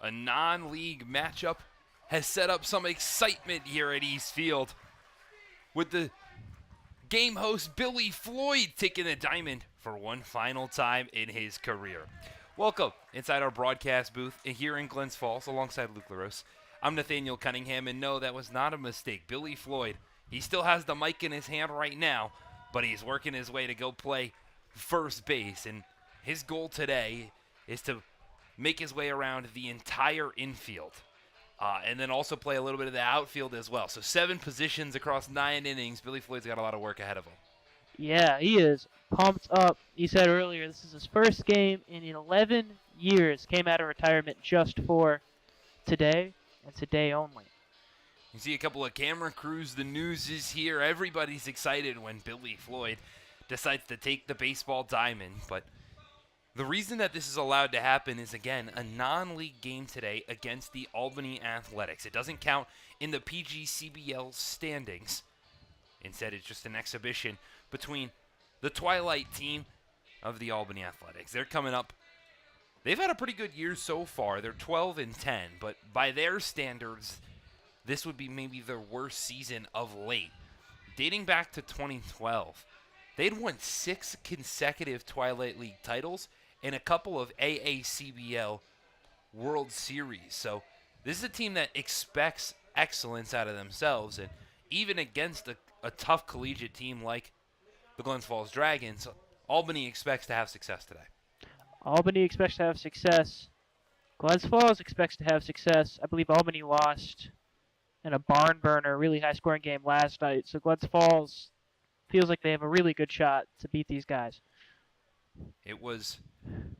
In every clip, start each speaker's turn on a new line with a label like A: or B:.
A: A non-league matchup has set up some excitement here at East Field, with the game host Billy Floyd taking the diamond for one final time in his career. Welcome inside our broadcast booth here in Glens Falls alongside Luke LaRose. I'm Nathaniel Cunningham, and no, that was not a mistake. Billy Floyd, he still has the mic in his hand right now, but he's working his way to go play first base, and his goal today is to make his way around the entire infield. And then also play a little bit of the outfield as well. So 7 positions across 9 innings. Billy Floyd's got a lot of work ahead of him.
B: Yeah, he is pumped up. He said earlier this is his first game in 11 years. Came out of retirement just for today and today only.
A: You see a couple of camera crews. The news is here. Everybody's excited when Billy Floyd decides to take the baseball diamond. But the reason that this is allowed to happen is, again, a non-league game today against the Albany Athletics. It doesn't count in the PGCBL standings. Instead, it's just an exhibition between the Twilight team of the Albany Athletics. They're coming up. They've had a pretty good year so far. They're 12-10, but by their standards, this would be maybe their worst season of late. Dating back to 2012, they'd won 6 consecutive Twilight League titles and a couple of AACBL World Series. So this is a team that expects excellence out of themselves, and even against a tough collegiate team like the Glens Falls Dragons, Albany expects to have success today.
B: Albany expects to have success. Glens Falls expects to have success. I believe Albany lost in a barn burner, really high-scoring game last night. So Glens Falls feels like they have a really good shot to beat these guys.
A: It was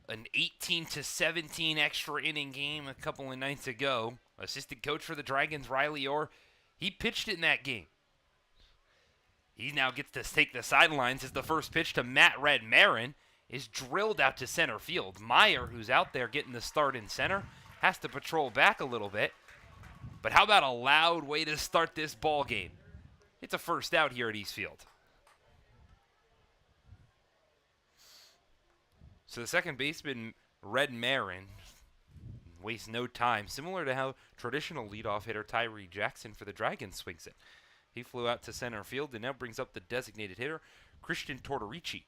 A: an 18-17 extra inning game a couple of nights ago. Assistant coach for the Dragons, Riley Orr, he pitched it in that game. He now gets to take the sidelines as the first pitch to Matt Red Marin is drilled out to center field. Meyer, who's out there getting the start in center, has to patrol back a little bit. But how about a loud way to start this ball game? It's a first out here at East Field. So the second baseman, Red Marin, wastes no time, similar to how traditional leadoff hitter Tyree Jackson for the Dragons swings it. He flew out to center field and now brings up the designated hitter, Christian Tortorici.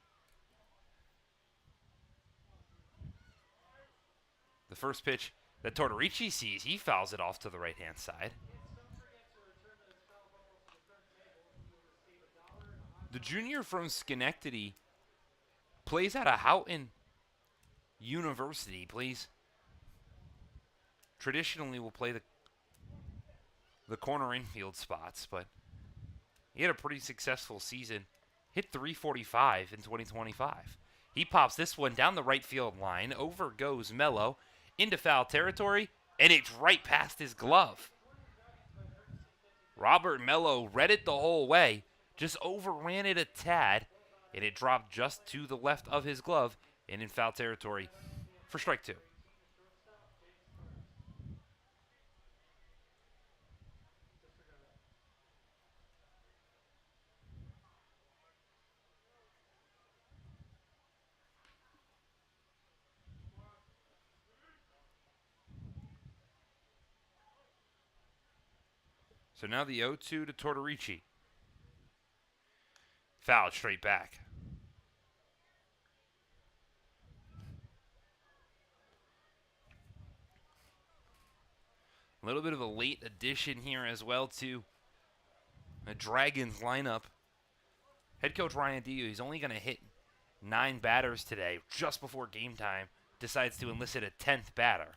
A: The first pitch that Tortorici sees, he fouls it off to the right-hand side. The junior from Schenectady plays at a Houghton University. Traditionally will play the corner infield spots, but he had a pretty successful season. Hit .345 in 2025. He pops this one down the right field line. Over goes Mello into foul territory, and it's right past his glove. Robert Mello read it the whole way, just overran it a tad, and it dropped just to the left of his glove and in foul territory for strike 2. So now the 0-2 to Tortorici. Foul straight back. A little bit of a late addition here as well to the Dragons lineup. Head coach Ryan Dio, he's only going to hit 9 batters today. Just before game time, decides to enlist a 10th batter.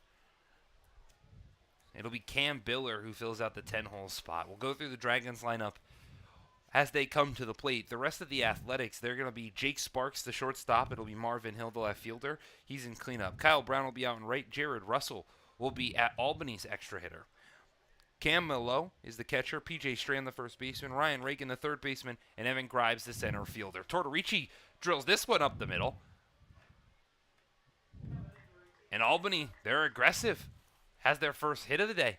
A: It'll be Cam Biller who fills out the 10-hole spot. We'll go through the Dragons lineup as they come to the plate. The rest of the Athletics, they're going to be Jake Sparks, the shortstop. It'll be Marvin Hill, the left fielder. He's in cleanup. Kyle Brown will be out in right. Jared Russell will be at Albany's extra hitter. Cam Mello is the catcher. PJ Strand, the first baseman. Ryan Reagan, the third baseman. And Evan Grimes, the center fielder. Tortorici drills this one up the middle. And Albany, they're aggressive. Has their first hit of the day.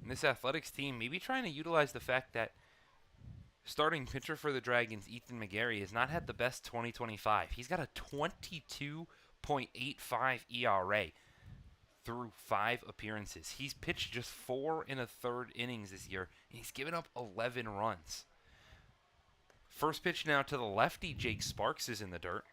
A: And this Athletics team maybe trying to utilize the fact that Starting pitcher for the Dragons, Ethan McGarry, has not had the best 2025. He's got a 22.85 ERA through 5 appearances. He's pitched just 4 1/3 innings this year, and he's given up 11 runs. First pitch now to the lefty, Jake Sparks is in the dirt.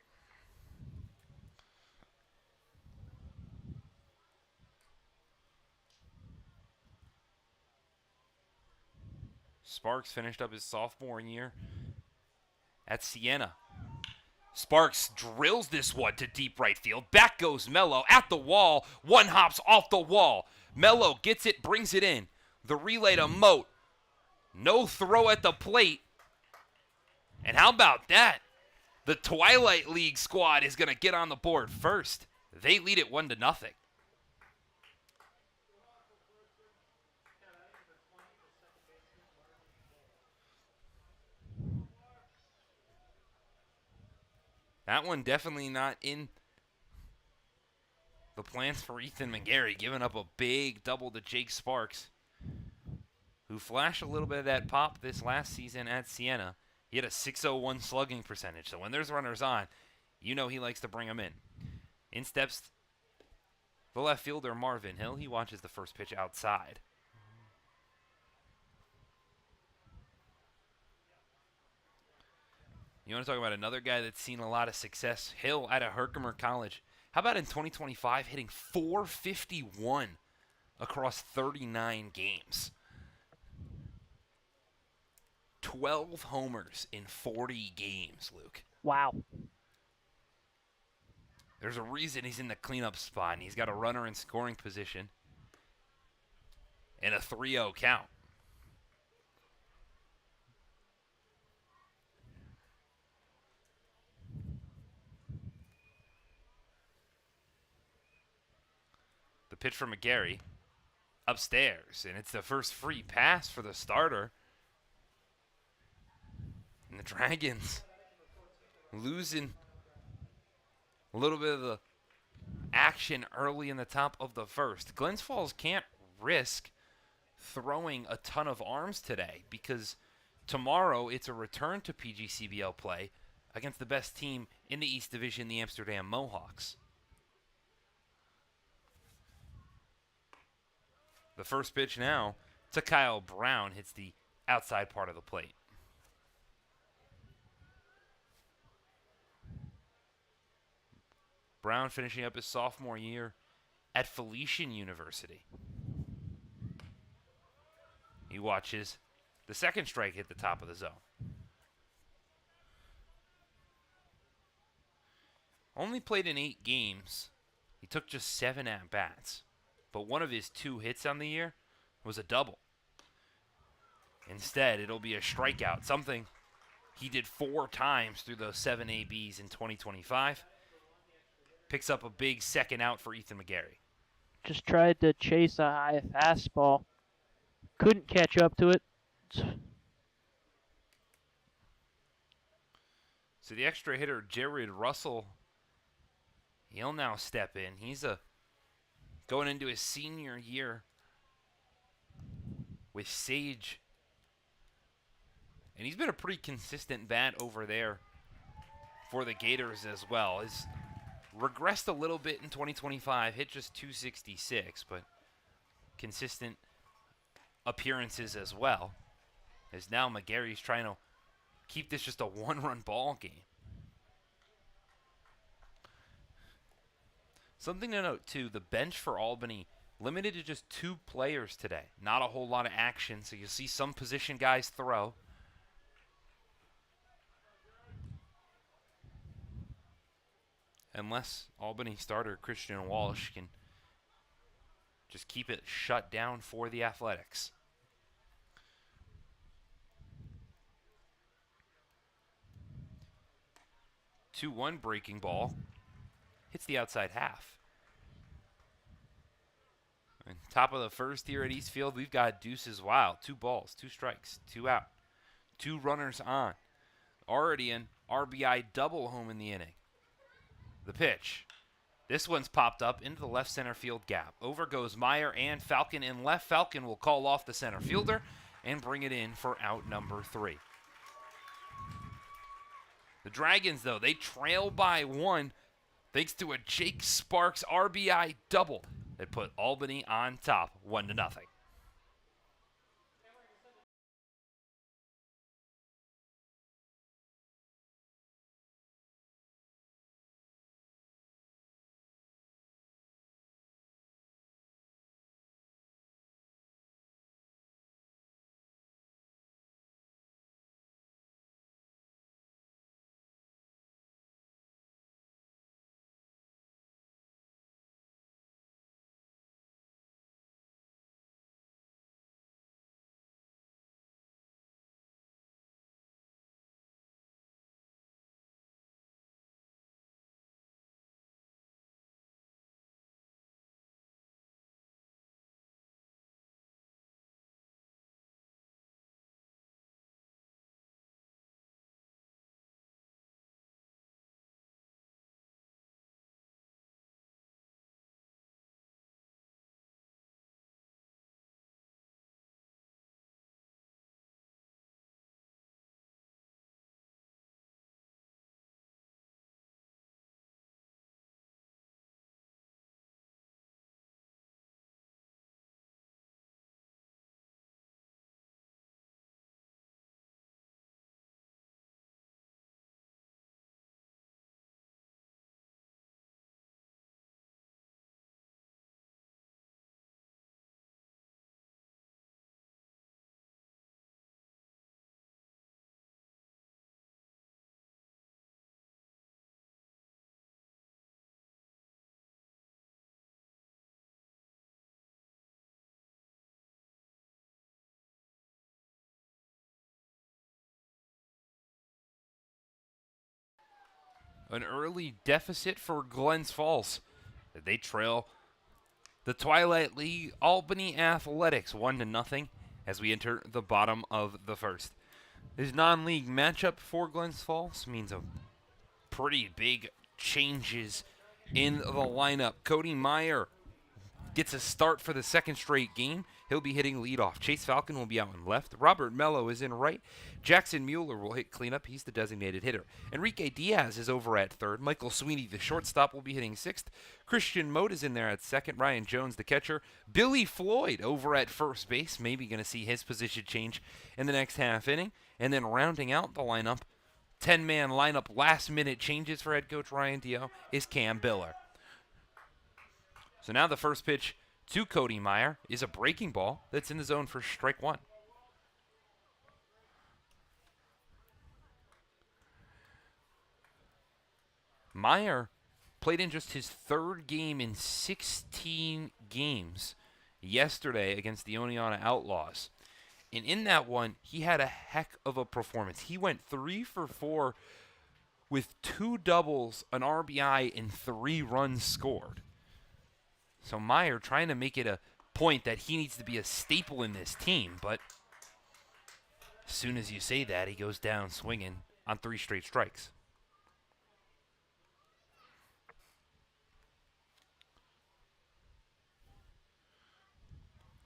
A: Sparks finished up his sophomore year at Siena. Sparks drills this one to deep right field. Back goes Mello at the wall. One hops off the wall. Mello gets it, brings it in. The relay to Moat. No throw at the plate. And how about that? The Twilight League squad is going to get on the board first. They lead it 1-0. That one definitely not in the plans for Ethan McGarry, giving up a big double to Jake Sparks, who flashed a little bit of that pop this last season at Siena. He had a .601 slugging percentage, so when there's runners on, you know he likes to bring them in. In steps the left fielder, Marvin Hill. He watches the first pitch outside. You want to talk about another guy that's seen a lot of success? Hill out of Herkimer College. How about in 2025 hitting .451 across 39 games? 12 homers in 40 games, Luke.
B: Wow.
A: There's a reason he's in the cleanup spot, and he's got a runner in scoring position and a 3-0 count. The pitch from McGarry upstairs, and it's the first free pass for the starter. And the Dragons losing a little bit of the action early in the top of the first. Glens Falls can't risk throwing a ton of arms today because tomorrow it's a return to PGCBL play against the best team in the East Division, the Amsterdam Mohawks. The first pitch now to Kyle Brown hits the outside part of the plate. Brown finishing up his sophomore year at Felician University. He watches the second strike hit the top of the zone. Only played in 8 games. He took just 7 at-bats. But one of his 2 hits on the year was a double. Instead, it'll be a strikeout, something he did 4 times through those 7 ABs in 2025. Picks up a big second out for Ethan McGarry.
B: Just tried to chase a high fastball. Couldn't catch up to it.
A: So the extra hitter, Jared Russell, he'll now step in. He's going into his senior year with Sage. And he's been a pretty consistent bat over there for the Gators as well. He's regressed a little bit in 2025, hit just .266, but consistent appearances as well. As now McGarry's trying to keep this just a 1-run ball game. Something to note, too, the bench for Albany limited to just 2 players today. Not a whole lot of action, so you'll see some position guys throw. Unless Albany starter Christian Walsh can just keep it shut down for the Athletics. Two 2-1 breaking ball. Hits the outside half. And top of the first here at Eastfield, we've got Deuces Wild. 2 balls, 2 strikes, 2 out. 2 runners on. Already an RBI double home in the inning. The pitch. This one's popped up into the left center field gap. Over goes Meyer and Falcon in left. Falcon will call off the center fielder and bring it in for out number 3. The Dragons, though, they trail by 1 thanks to a Jake Sparks RBI double that put Albany on top 1-0. An early deficit for Glens Falls. They trail the Twilight League Albany Athletics 1-0 as we enter the bottom of the first. This non-league matchup for Glens Falls means a pretty big changes in the lineup. Cody Meyer gets a start for the second straight game. He'll be hitting leadoff. Chase Falcon will be out in left. Robert Mello is in right. Jackson Mueller will hit cleanup. He's the designated hitter. Enrique Diaz is over at third. Michael Sweeney, the shortstop, will be hitting sixth. Christian Mote is in there at second. Ryan Jones, the catcher. Billy Floyd over at first base. Maybe going to see his position change in the next half inning. And then rounding out the lineup, 10-man lineup, last-minute changes for head coach Ryan Dio is Cam Biller. So now the first pitch to Cody Meyer is a breaking ball that's in the zone for strike 1. Meyer played in just his third game in 16 games yesterday against the Oneonta Outlaws. And in that one, he had a heck of a performance. He went 3 for 4 with 2 doubles, an RBI, and 3 runs scored. So Meyer trying to make it a point that he needs to be a staple in this team, but as soon as you say that, he goes down swinging on 3 straight strikes.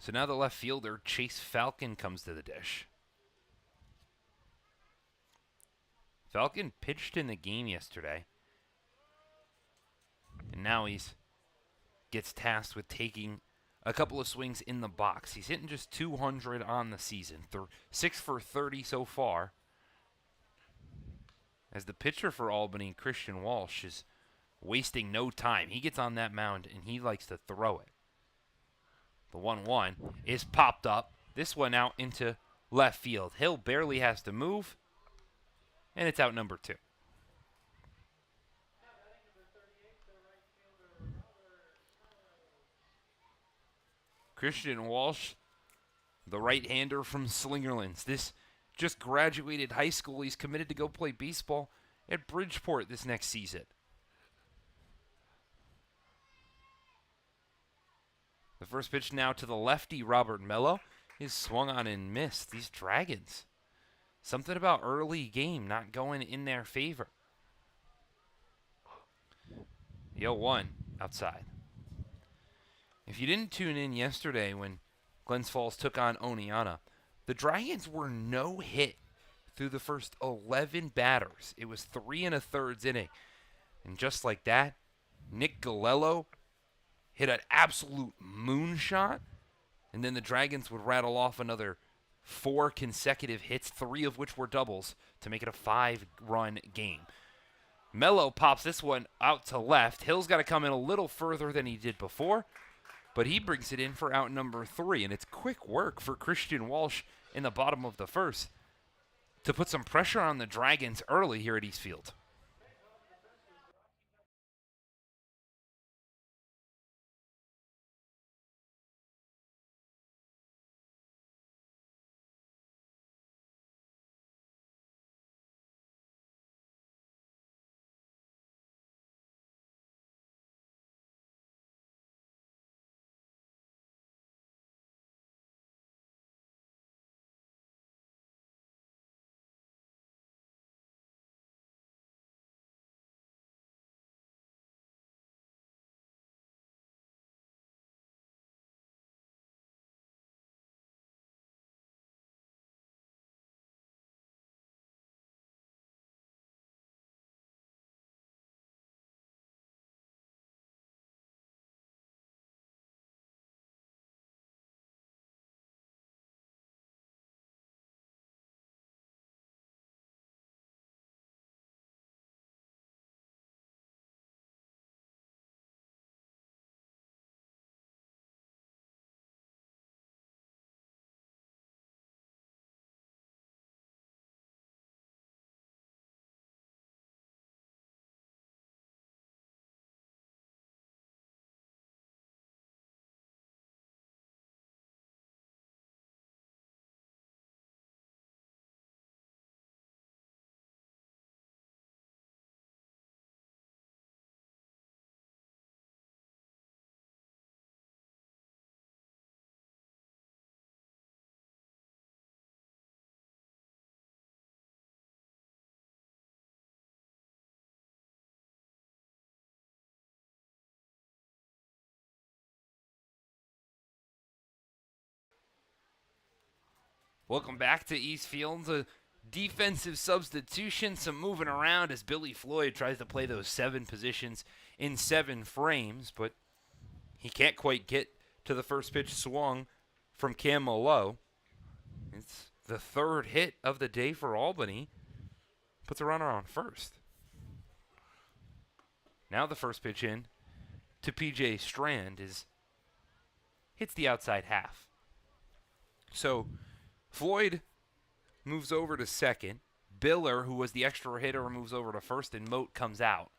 A: So now the left fielder, Chase Falcon, comes to the dish. Falcon pitched in the game yesterday, and now he's gets tasked with taking a couple of swings in the box. He's hitting just 200 on the season, 6 for 30 so far. As the pitcher for Albany, Christian Walsh, is wasting no time. He gets on that mound and he likes to throw it. The 1-1 is popped up. This one out into left field. Hill barely has to move, and it's out number 2. Christian Walsh, the right-hander from Slingerlands. This just graduated high school. He's committed to go play baseball at Bridgeport this next season. The first pitch now to the lefty, Robert Mello, is swung on and missed. These Dragons, something about early game not going in their favor. The 0-1 outside. If you didn't tune in yesterday when Glens Falls took on Oneonta, the Dragons were no hit through the first 11 batters. It was 3 1/3 inning. And just like that, Nick Galello hit an absolute moonshot. And then the Dragons would rattle off another 4 consecutive hits, 3 of which were doubles, to make it a 5-run game. Mello pops this one out to left. Hill's got to come in a little further than he did before, but he brings it in for out number 3. And it's quick work for Christian Walsh in the bottom of the first to put some pressure on the Dragons early here at East Field. Welcome back to East Field. A defensive substitution, some moving around as Billy Floyd tries to play those 7 positions in 7 frames, but he can't quite get to the first pitch swung from Cam Mallow. It's the 3rd hit of the day for Albany. Puts a runner on first. Now the first pitch in to PJ Strand hits the outside half. So Floyd moves over to second. Biller, who was the extra hitter, moves over to first, and Moat comes out.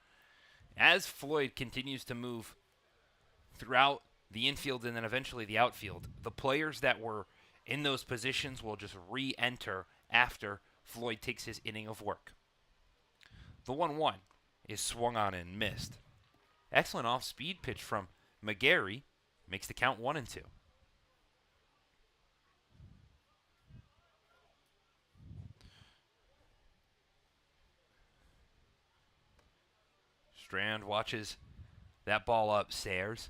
A: As Floyd continues to move throughout the infield and then eventually the outfield, the players that were in those positions will just re-enter after Floyd takes his inning of work. The 1-1 is swung on and missed. Excellent off-speed pitch from McGarry makes the count 1-2. Strand watches that ball upstairs.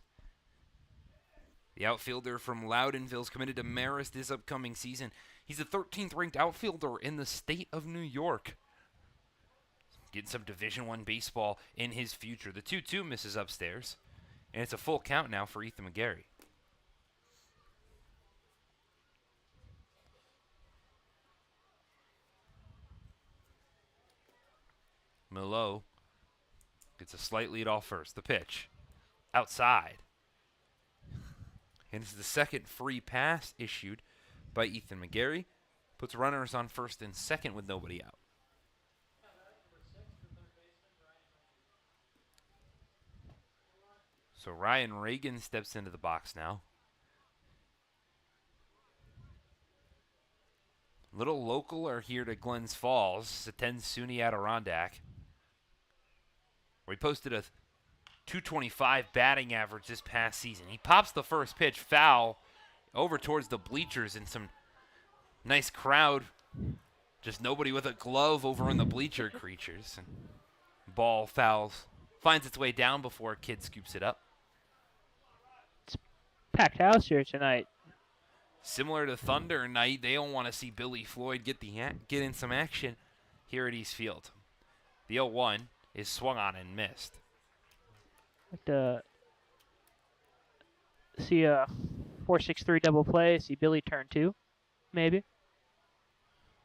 A: The outfielder from Loudonville's committed to Marist this upcoming season. He's the 13th ranked outfielder in the state of New York. Getting some Division I baseball in his future. The 2-2 misses upstairs. And it's a full count now for Ethan McGarry. Milo gets a slight lead off first. The pitch. Outside. And it's the second free pass issued by Ethan McGarry. Puts runners on first and second with nobody out. So Ryan Reagan steps into the box now. Little local are here to Glens Falls. Attends SUNY Adirondack, where he posted a .225 batting average this past season. He pops the first pitch foul over towards the bleachers, and some nice crowd. Just nobody with a glove over in the bleacher creatures. And ball fouls, finds its way down before a kid scoops it up.
B: Packed house here tonight.
A: Similar to Thunder Night, they don't want to see Billy Floyd get in some action here at East Field. The 0-1 is swung on and missed.
B: Like to see a 4-6-3 double play. See Billy turn 2, maybe.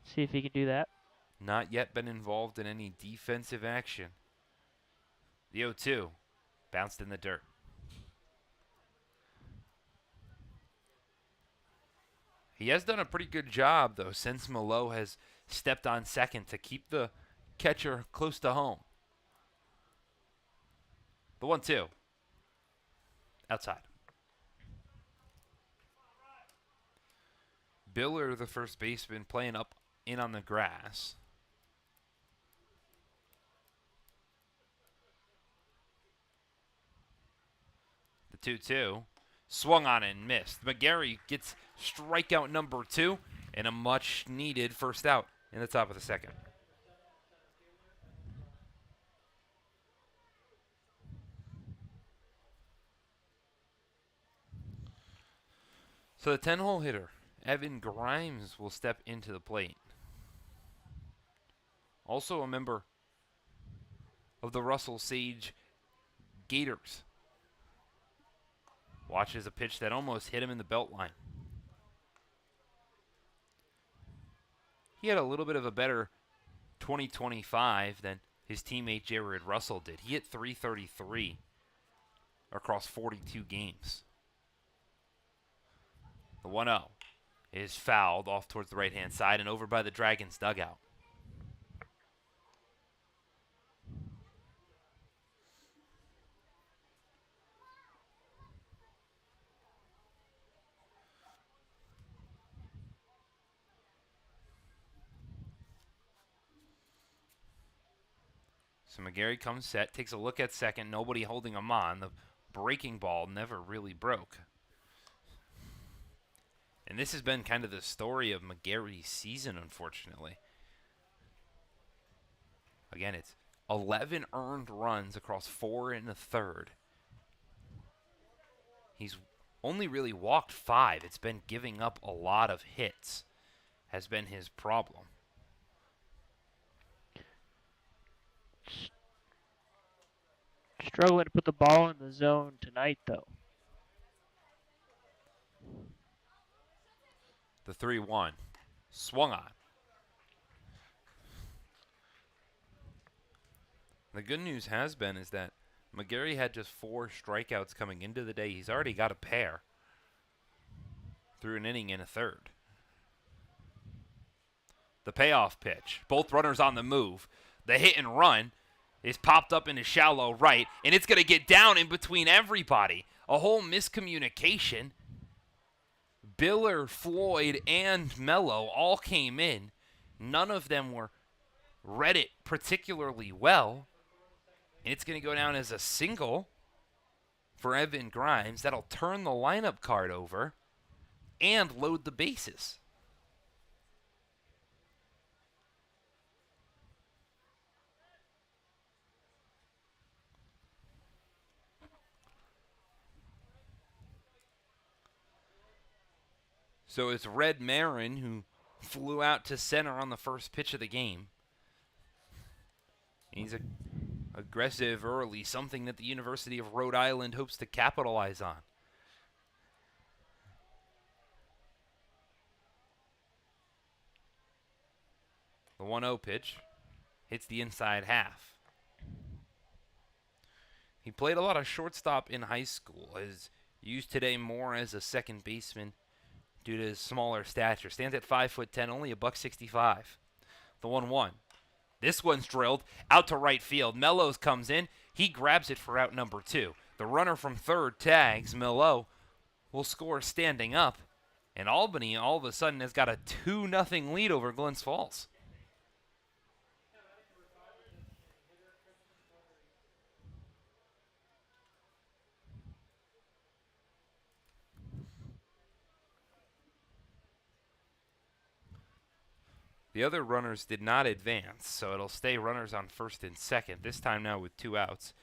B: See if he can do that.
A: Not yet been involved in any defensive action. The 0-2 bounced in the dirt. He has done a pretty good job, though, since Malo has stepped on second to keep the catcher close to home. The 1-2. Outside. Biller, the first baseman, playing up in on the grass. The 2-2. Swung on and missed. McGarry gets strikeout number 2 and a much-needed first out in the top of the second. So the 10-hole hitter, Evan Grimes, will step into the plate. Also a member of the Russell Sage Gators. Watches a pitch that almost hit him in the belt line. He had a little bit of a better 2025 than his teammate Jared Russell did. He hit .333 across 42 games. The 1-0 is fouled off towards the right-hand side and over by the Dragons' dugout. So McGarry comes set, takes a look at second, nobody holding him on. The breaking ball never really broke. And this has been kind of the story of McGarry's season, unfortunately. Again, it's 11 earned runs across 4 1/3. He's only really walked 5. It's been giving up a lot of hits, has been his problem.
B: Struggling to put the ball in the zone tonight, though.
A: The 3-1 swung on. The good news has been is that McGarry had just 4 strikeouts coming into the day. He's already got a pair through an inning and a third. The payoff pitch. Both runners on the move. The hit and run is popped up into shallow right, and it's going to get down in between everybody. A whole miscommunication. Biller, Floyd, and Mello all came in. None of them read it particularly well. And it's going to go down as a single for Evan Grimes. That'll turn the lineup card over and load the bases. So it's Red Marin who flew out to center on the first pitch of the game. He's aggressive early, something that the University of Rhode Island hopes to capitalize on. The 1-0 pitch hits the inside half. He played a lot of shortstop in high school, is used today more as a second baseman due to his smaller stature. Stands at 5'10", only a $165. The 1-1. This one's drilled out to right field. Mellows comes in. He grabs it for out number 2. The runner from third tags. Mello will score standing up. And Albany all of a sudden has got a 2-0 lead over Glens Falls. The other runners did not advance, so it'll stay runners on first and second, this time now with 2 outs,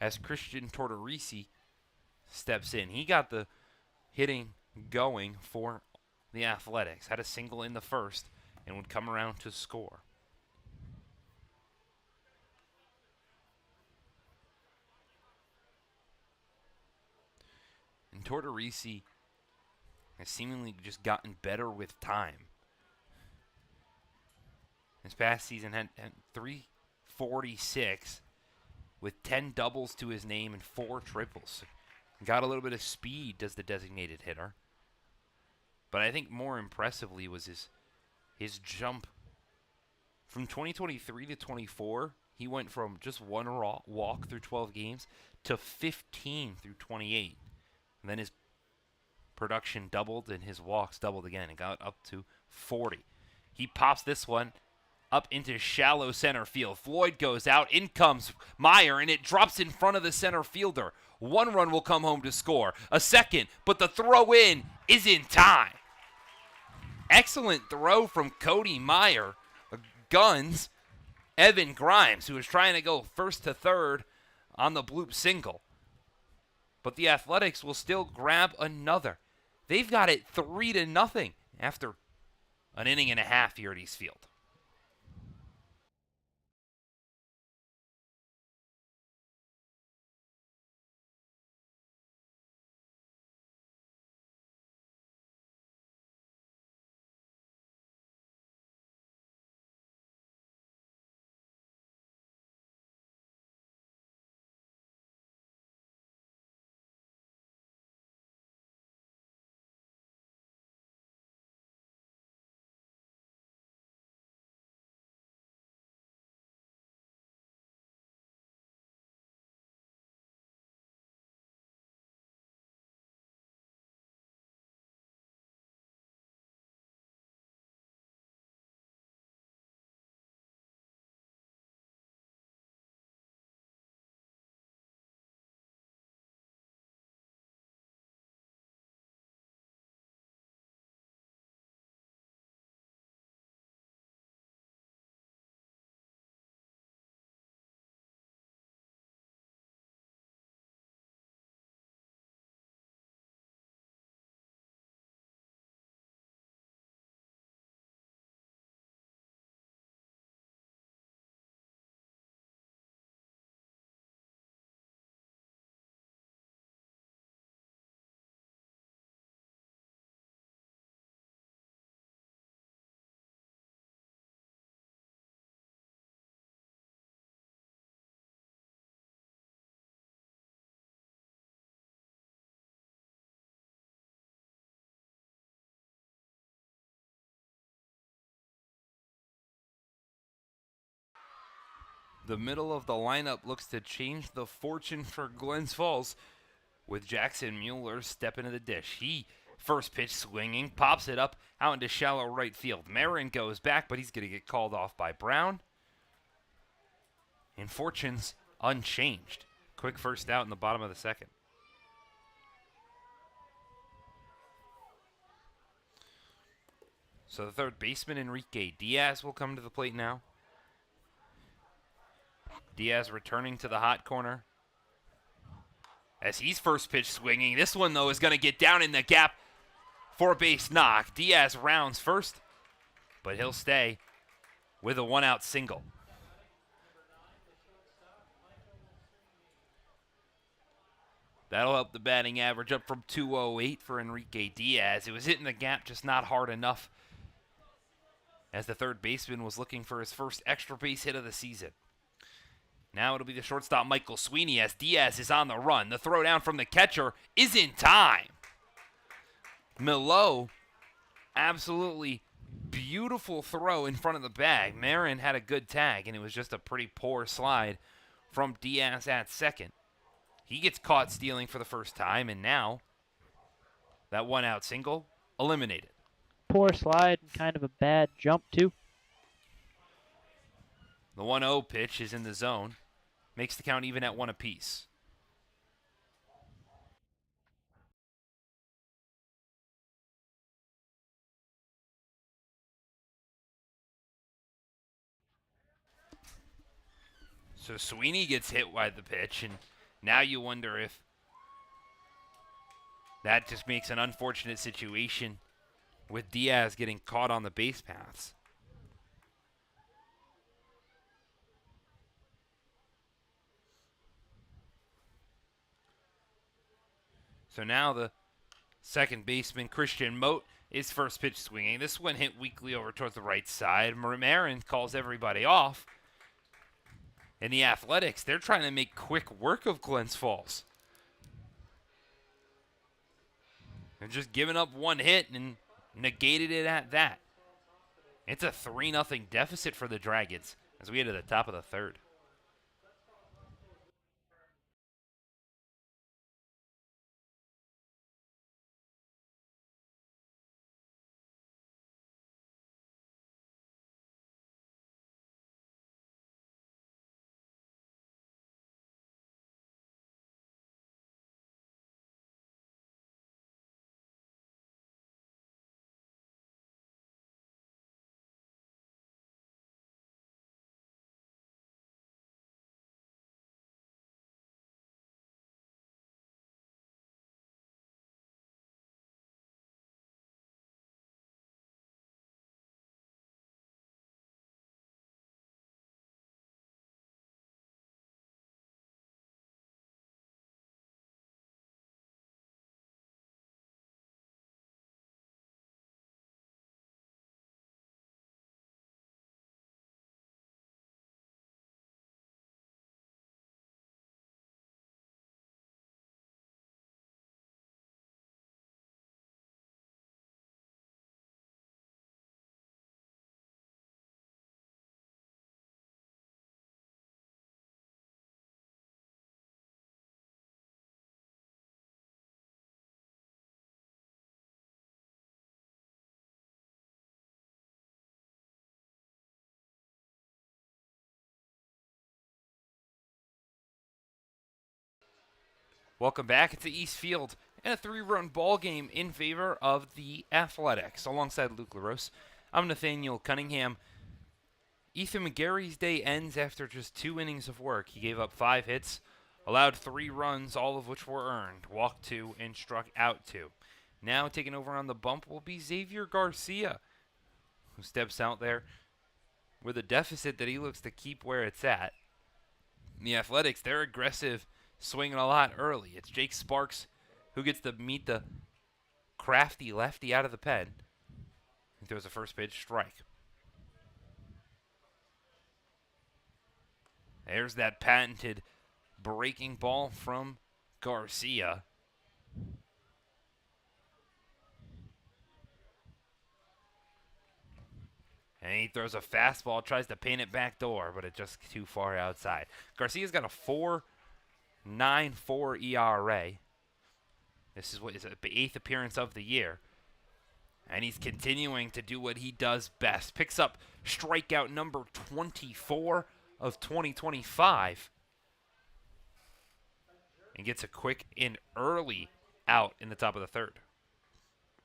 A: as Christian Tortorisi steps in. He got the hitting going for the Athletics. Had a single in the first and would come around to score. And Tortorisi has seemingly just gotten better with time. This past season had 346 with 10 doubles to his name and 4 triples. Got a little bit of speed, does the designated hitter. But I think more impressively was his jump. From 2023 to 24, he went from just one walk through 12 games to 15 through 28. And then his production doubled and his walks doubled again and got up to 40. He pops this one up into shallow center field. Floyd goes out. In comes Meyer, and it drops in front of the center fielder. 1 run will come home to score. A second, but the throw in is in time. Excellent throw from Cody Meyer. Guns, Evan Grimes, who was trying to go first to third on the bloop single. But the Athletics will still grab another. They've got it 3-0 after an inning and a half here at East Field. The middle of the lineup looks to change the fortune for Glens Falls with Jackson Mueller stepping to the dish. He first pitch swinging, pops it up out into shallow right field. Marin goes back, but he's going to get called off by Brown. And fortune's unchanged. Quick first out in the bottom of the second. So the third baseman, Enrique Diaz, will come to the plate now. Diaz returning to the hot corner. As he's first pitch swinging. This one, though, is going to get down in the gap for a base knock. Diaz rounds first, but he'll stay with a 1-out single. That'll help the batting average up from 208 for Enrique Diaz. It was hitting the gap, just not hard enough, as the third baseman was looking for his first extra base hit of the season. Now it'll be the shortstop, Michael Sweeney, as Diaz is on the run. The throw down from the catcher is in time. Milo, absolutely beautiful throw in front of the bag. Marin had a good tag, and it was just a pretty poor slide from Diaz at second. He gets caught stealing for the first time, and now that 1-out single eliminated.
B: Poor slide and kind of a bad jump, too.
A: The 1-0 pitch is in the zone. Makes the count even at 1 apiece. So Sweeney gets hit by the pitch, and now you wonder if that just makes an unfortunate situation with Diaz getting caught on the base paths. So now the second baseman, Christian Mote, is first pitch swinging. This one hit weakly over towards the right side. Marin calls everybody off. And the Athletics, they're trying to make quick work of Glens Falls. They're just giving up one hit and negated it at that. It's a 3-0 deficit for the Dragons as we get to the top of the third. Welcome back. It's the East Field and a 3-run ball game in favor of the Athletics. Alongside Luke LaRose, I'm Nathaniel Cunningham. Ethan McGarry's day ends after just 2 innings of work. He gave up 5 hits, allowed 3 runs, all of which were earned, walked 2, and struck out 2. Now taking over on the bump will be Xavier Garcia, who steps out there with a deficit that he looks to keep where it's at. The Athletics, they're aggressive, swinging a lot early. It's Jake Sparks who gets to meet the crafty lefty out of the pen. He throws a first pitch strike. There's that patented breaking ball from Garcia. And he throws a fastball, tries to paint it back door, but it's just too far outside. Garcia's got a 4.94 ERA. This is what is the 8th appearance of the year. And he's continuing to do what he does best. Picks up strikeout number 24 of 2025. And gets a quick and early out in the top of the third.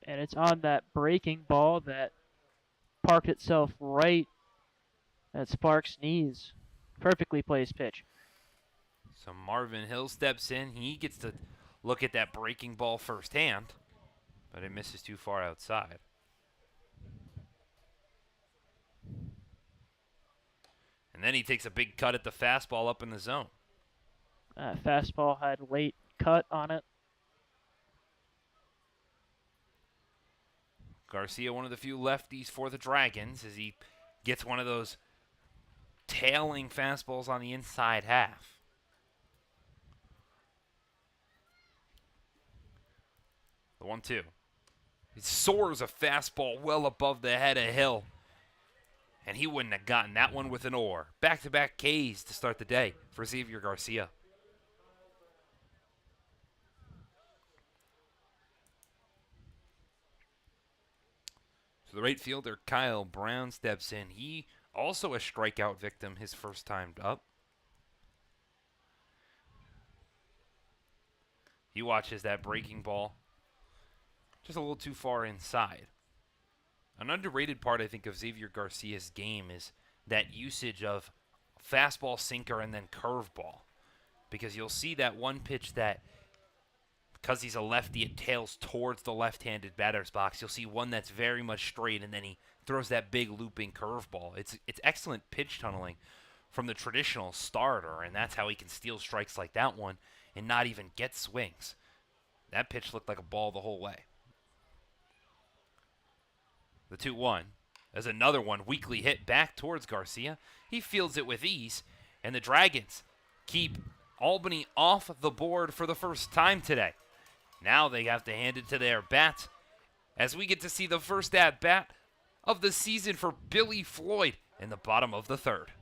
B: And it's on that breaking ball that parked itself right at Sparks' knees. Perfectly placed pitch.
A: So Marvin Hill steps in. He gets to look at that breaking ball firsthand, but it misses too far outside. And then he takes a big cut at the fastball up in the zone.
B: Fastball had late cut on it.
A: Garcia, one of the few lefties for the Dragons, as he gets one of those tailing fastballs on the inside half. The 1-2. He soars a fastball well above the head of Hill. And he wouldn't have gotten that one with an oar. Back-to-back Ks to start the day for Xavier Garcia. So the right fielder, Kyle Brown, steps in. He also a strikeout victim his first time up. He watches that breaking ball just a little too far inside. An underrated part, I think, of Xavier Garcia's game is that usage of fastball, sinker, and then curveball. Because you'll see that one pitch that because he's a lefty, it tails towards the left-handed batter's box. You'll see one that's very much straight, and then he throws that big looping curveball. It's excellent pitch tunneling from the traditional starter, and that's how he can steal strikes like that one and not even get swings. That pitch looked like a ball the whole way. The 2-1. As another one weakly hit back towards Garcia. He fields it with ease, and the Dragons keep Albany off the board for the first time today. Now they have to hand it to their bat as we get to see the first at-bat of the season for Billy Floyd in the bottom of the third.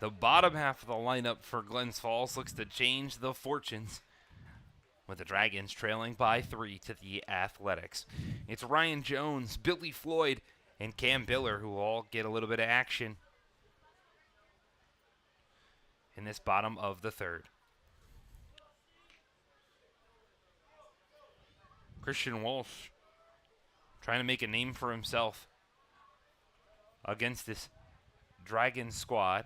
A: The bottom half of the lineup for Glens Falls looks to change the fortunes, with the Dragons trailing by 3 to the Athletics. It's Ryan Jones, Billy Floyd, and Cam Biller who all get a little bit of action in this bottom of the third. Christian Walsh trying to make a name for himself against this Dragon squad.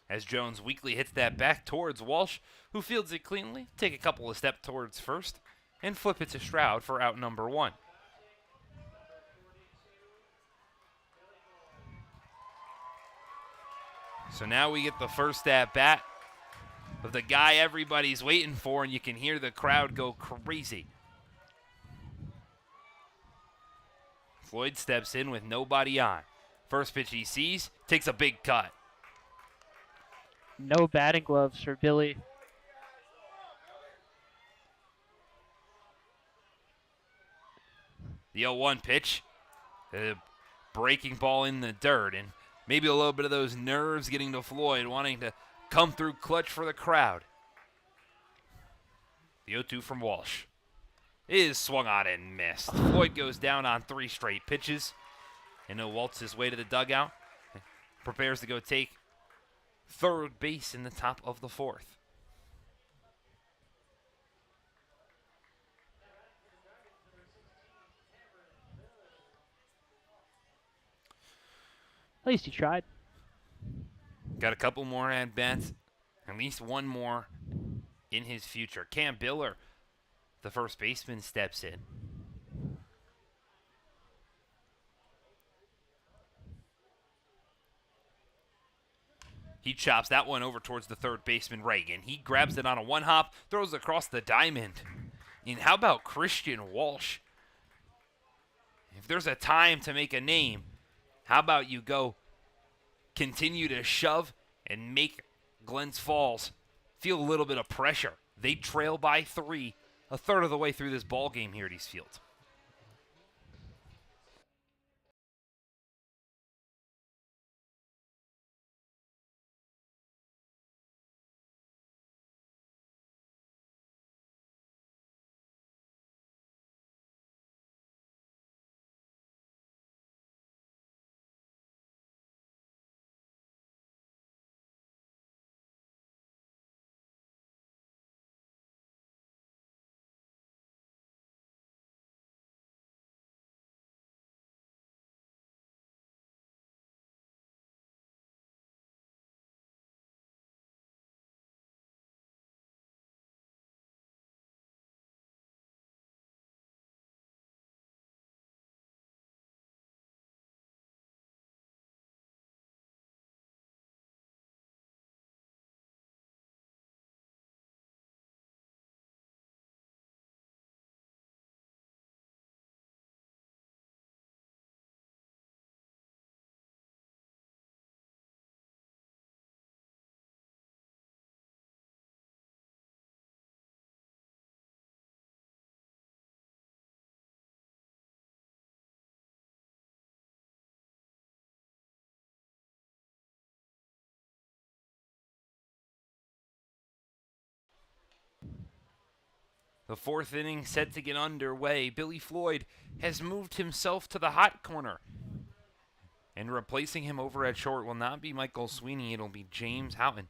A: As Jones weakly hits that back towards Walsh, who fields it cleanly, take a couple of steps towards first, and flip it to Stroud for out number 1. So now we get the first at bat of the guy everybody's waiting for, and you can hear the crowd go crazy. Floyd steps in with nobody on. First pitch he sees, takes a big cut.
B: No batting gloves for Billy.
A: The 0-1 pitch, the breaking ball in the dirt, and maybe a little bit of those nerves getting to Floyd, wanting to come through clutch for the crowd. The 0-2 from Walsh is swung on and missed. Floyd goes down on 3 straight pitches, and he'll waltz his way to the dugout. Prepares to go take third base in the top of the 4th.
B: At least he tried.
A: Got a couple more at-bats, at least one more in his future. Cam Biller, the first baseman, steps in. He chops that one over towards the third baseman, Reagan. He grabs it on a one-hop, throws it across the diamond. And how about Christian Walsh? If there's a time to make a name, how about you go continue to shove and make Glens Falls feel a little bit of pressure. They trail by 3, a third of the way through this ball game here at East Field. The fourth inning set to get underway. Billy Floyd has moved himself to the hot corner. And replacing him over at short will not be Michael Sweeney. It'll be James Houghton.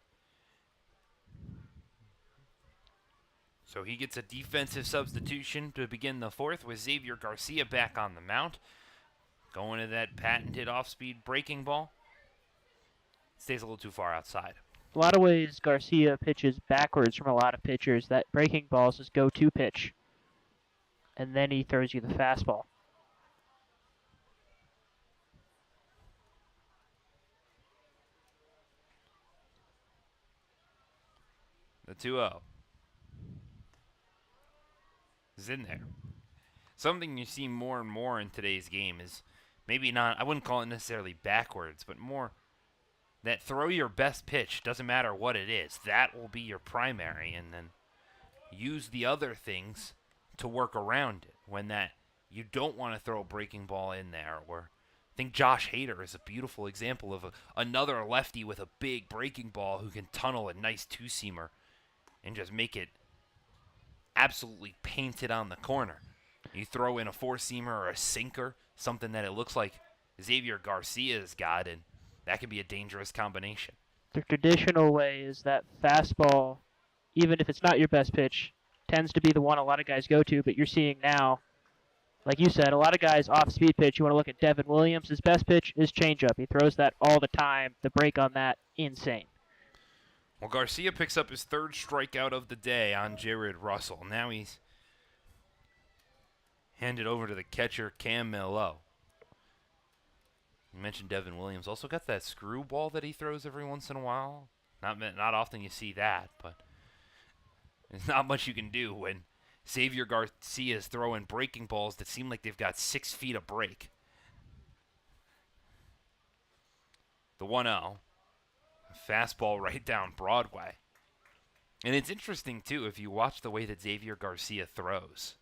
A: So he gets a defensive substitution to begin the fourth with Xavier Garcia back on the mound. Going to that patented off-speed breaking ball. Stays a little too far outside.
B: A lot of ways Garcia pitches backwards from a lot of pitchers. That breaking ball is his go-to pitch. And then he throws you the fastball.
A: The 2-0 is in there. Something you see more and more in today's game is maybe not, I wouldn't call it necessarily backwards, but more that throw your best pitch, doesn't matter what it is. That will be your primary, and then use the other things to work around it when that you don't want to throw a breaking ball in there. Or I think Josh Hader is a beautiful example of another lefty with a big breaking ball who can tunnel a nice two-seamer and just make it absolutely painted on the corner. You throw in a four-seamer or a sinker, something that it looks like Xavier Garcia's got, and that could be a dangerous combination.
B: The traditional way is that fastball, even if it's not your best pitch, tends to be the one a lot of guys go to, but you're seeing now, like you said, a lot of guys off-speed pitch. You want to look at Devin Williams. His best pitch is changeup. He throws that all the time. The break on that, insane.
A: Well, Garcia picks up his third strikeout of the day on Jared Russell. Now he's handed over to the catcher, Cam Mello. You mentioned Devin Williams. Also got that screwball that he throws every once in a while. Not often you see that, but there's not much you can do when Xavier Garcia is throwing breaking balls that seem like they've got 6 feet of break. The 1-0. Fastball right down Broadway. And it's interesting, too, if you watch the way that Xavier Garcia throws,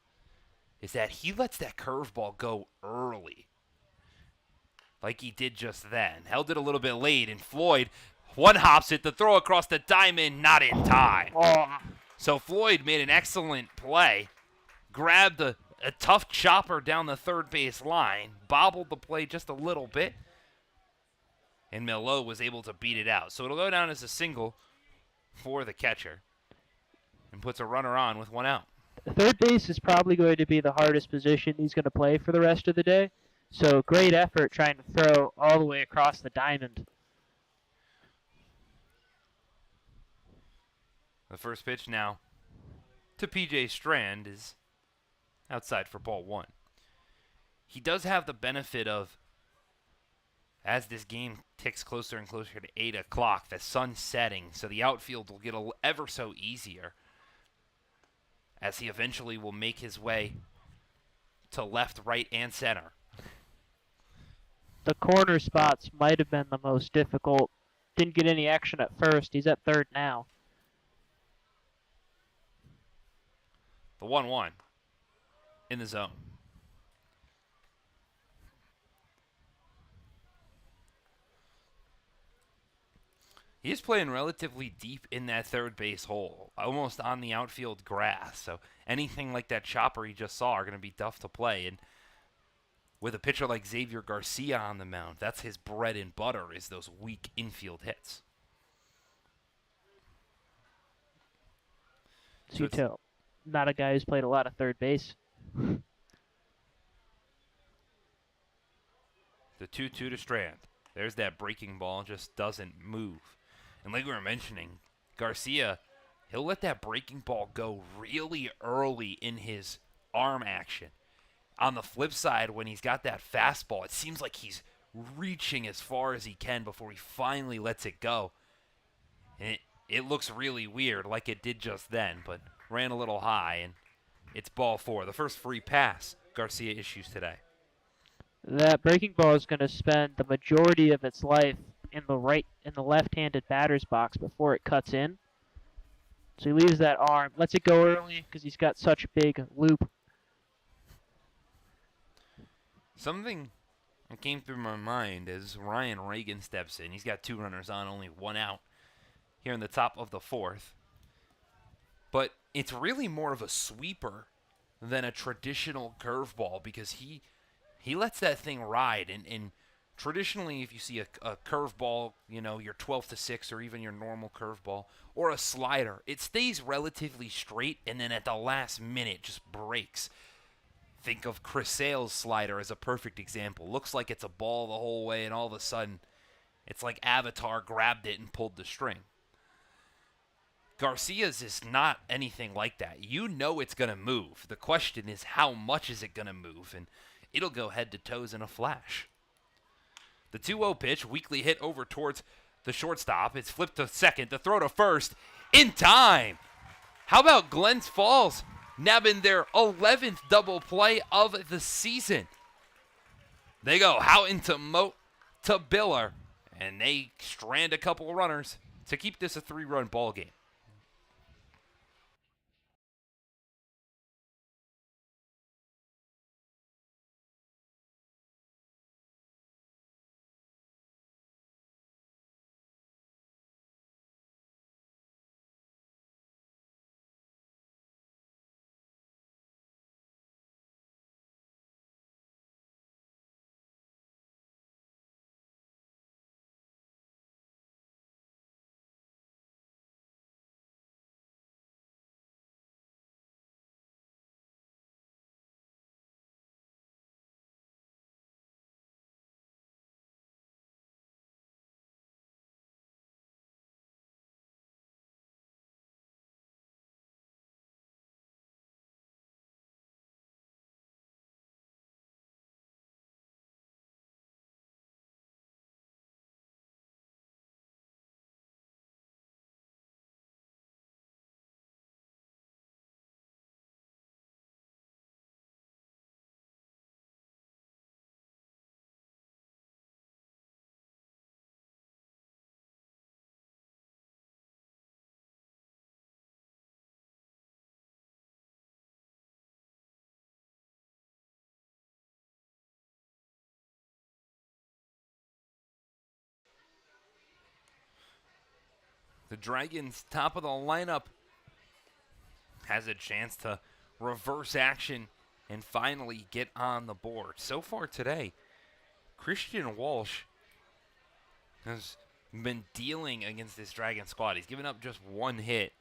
A: is that he lets that curveball go early. Like he did just then. Held it a little bit late, and Floyd one-hops it to throw across the diamond, not in time. So Floyd made an excellent play, grabbed a tough chopper down the third base line, bobbled the play just a little bit, and Mello was able to beat it out. So it'll go down as a single for the catcher and puts a runner on with 1 out.
B: Third base is probably going to be the hardest position he's going to play for the rest of the day. So great effort trying to throw all the way across the diamond.
A: The first pitch now to P.J. Strand is outside for ball 1. He does have the benefit of, as this game ticks closer and closer to 8 o'clock, the sun's setting, so the outfield will get ever so easier as he eventually will make his way to left, right, and center.
B: The corner spots might have been the most difficult. Didn't get any action at first. He's at third now.
A: The 1-1 in the zone. He's playing relatively deep in that third base hole, almost on the outfield grass. So anything like that chopper he just saw are going to be tough to play. And with a pitcher like Xavier Garcia on the mound, that's his bread and butter, is those weak infield hits.
B: So you tell, not a guy who's played a lot of third base.
A: The 2-2 to Strand. There's that breaking ball, just doesn't move. And like we were mentioning, Garcia, he'll let that breaking ball go really early in his arm action. On the flip side, when he's got that fastball, it seems like he's reaching as far as he can before he finally lets it go. And it looks really weird, like it did just then, but ran a little high, and it's ball 4. The first free pass Garcia issues today.
B: That breaking ball is going to spend the majority of its life in the left-handed batter's box before it cuts in. So he leaves that arm, lets it go early because he's got such a big loop.
A: Something that came through my mind as Ryan Reagan steps in. He's got 2 runners on, only 1 out here in the top of the 4th. but it's really more of a sweeper than a traditional curveball because he lets that thing ride. And traditionally, if you see a curveball, your 12-6 or even your normal curveball or a slider, it stays relatively straight and then at the last minute just breaks. Think of Chris Sale's slider as a perfect example. Looks like it's a ball the whole way, and all of a sudden, it's like Avatar grabbed it and pulled the string. Garcia's is not anything like that. You know it's going to move. The question is, how much is it going to move? And it'll go head to toes in a flash. The 2-0 pitch, weakly hit over towards the shortstop. It's flipped to second. The throw to first in time. How about Glens Falls nabbing their 11th double play of the season? They go Houghton to Moat to Biller, and they strand a couple of runners to keep this a 3-run ball game. The Dragons, top of the lineup, has a chance to reverse action and finally get on the board. So far today, Christian Walsh has been dealing against this Dragon squad. He's given up just one hit.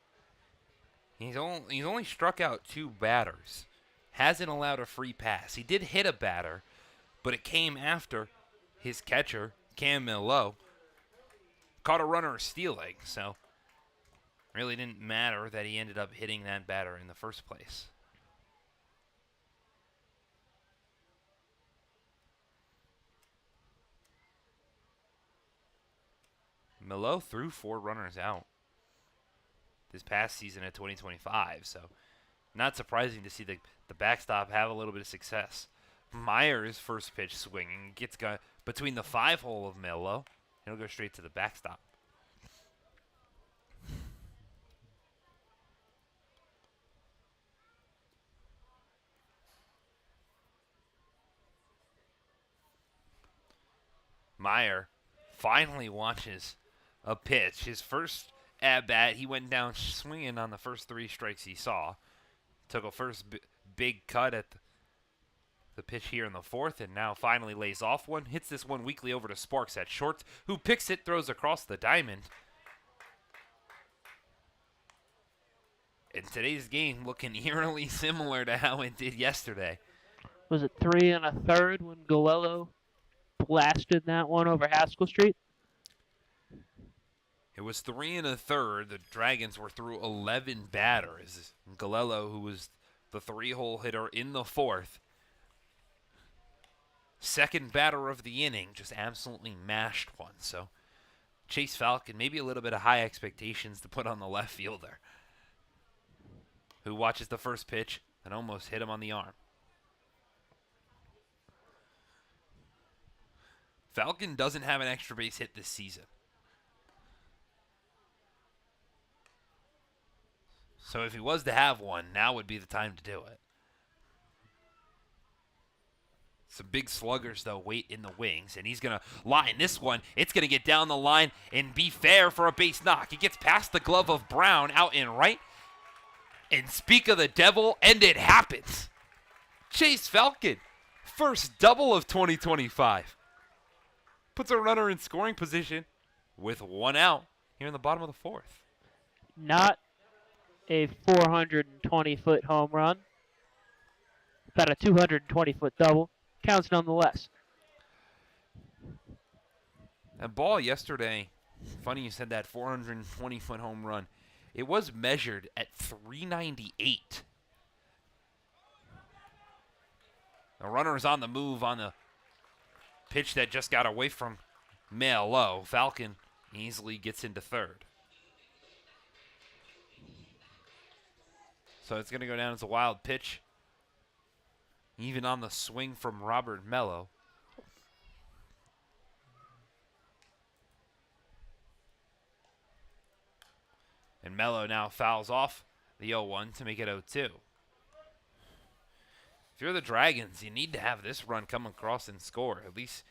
A: He's only struck out 2 batters. Hasn't allowed a free pass. He did hit a batter, but it came after his catcher, Cam Millow, caught a runner stealing, so really didn't matter that he ended up hitting that batter in the first place. Millow threw 4 runners out this past season at 2025, so not surprising to see the backstop have a little bit of success. Meyer's first pitch swinging gets got between the 5-hole of Millow. He'll go straight to the backstop. Meyer finally watches a pitch. His first at-bat, he went down swinging on the first 3 strikes he saw. Took a first big cut at the pitch here in the 4th, and now finally lays off one. Hits this one weakly over to Sparks at short, who picks it, throws across the diamond. And today's game looking eerily similar to how it did yesterday.
B: Was it 3 1/3 when Galello blasted that one over Haskell Street?
A: It was 3 1/3. The Dragons were through 11 batters. Galello, who was the 3-hole hitter in the 4th, second batter of the inning, just absolutely mashed one. So Chase Falcon, maybe a little bit of high expectations to put on the left fielder, who watches the first pitch and almost hit him on the arm. Falcon doesn't have an extra base hit this season. So if he was to have one, now would be the time to do it. Some big sluggers, though, wait in the wings, and he's going to line this one. It's going to get down the line and be fair for a base knock. He gets past the glove of Brown out in right. And speak of the devil, and it happens. Chase Falcon, first double of 2025. Puts a runner in scoring position with one out here in the bottom of the fourth.
B: Not a 420-foot home run. About a 220-foot double. Counts nonetheless.
A: That ball yesterday, funny you said that 420-foot home run. It was measured at 398. The runner is on the move on the pitch that just got away from Melo. Falcon easily gets into third. So it's going to go down as a wild pitch. Even on the swing from Robert Melo. And Melo now fouls off the 0-1 to make it 0-2. If you're the Dragons, you need to have this run come across and score. At least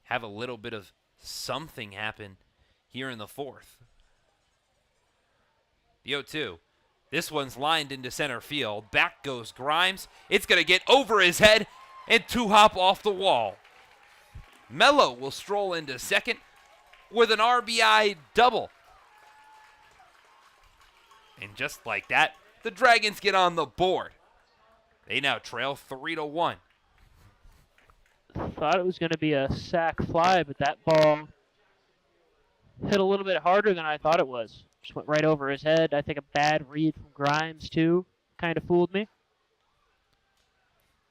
A: have a little bit of something happen here in the fourth. The 0-2. This one's lined into center field. Back goes Grimes. It's going to get over his head and two-hop off the wall. Melo will stroll into second with an RBI double. And just like that, the Dragons get on the board. They now trail 3-1.
B: Thought it was going to be a sac fly, but that ball hit a little bit harder than I thought it was. Just went right over his head. I think a bad read from Grimes, too, kind of fooled me.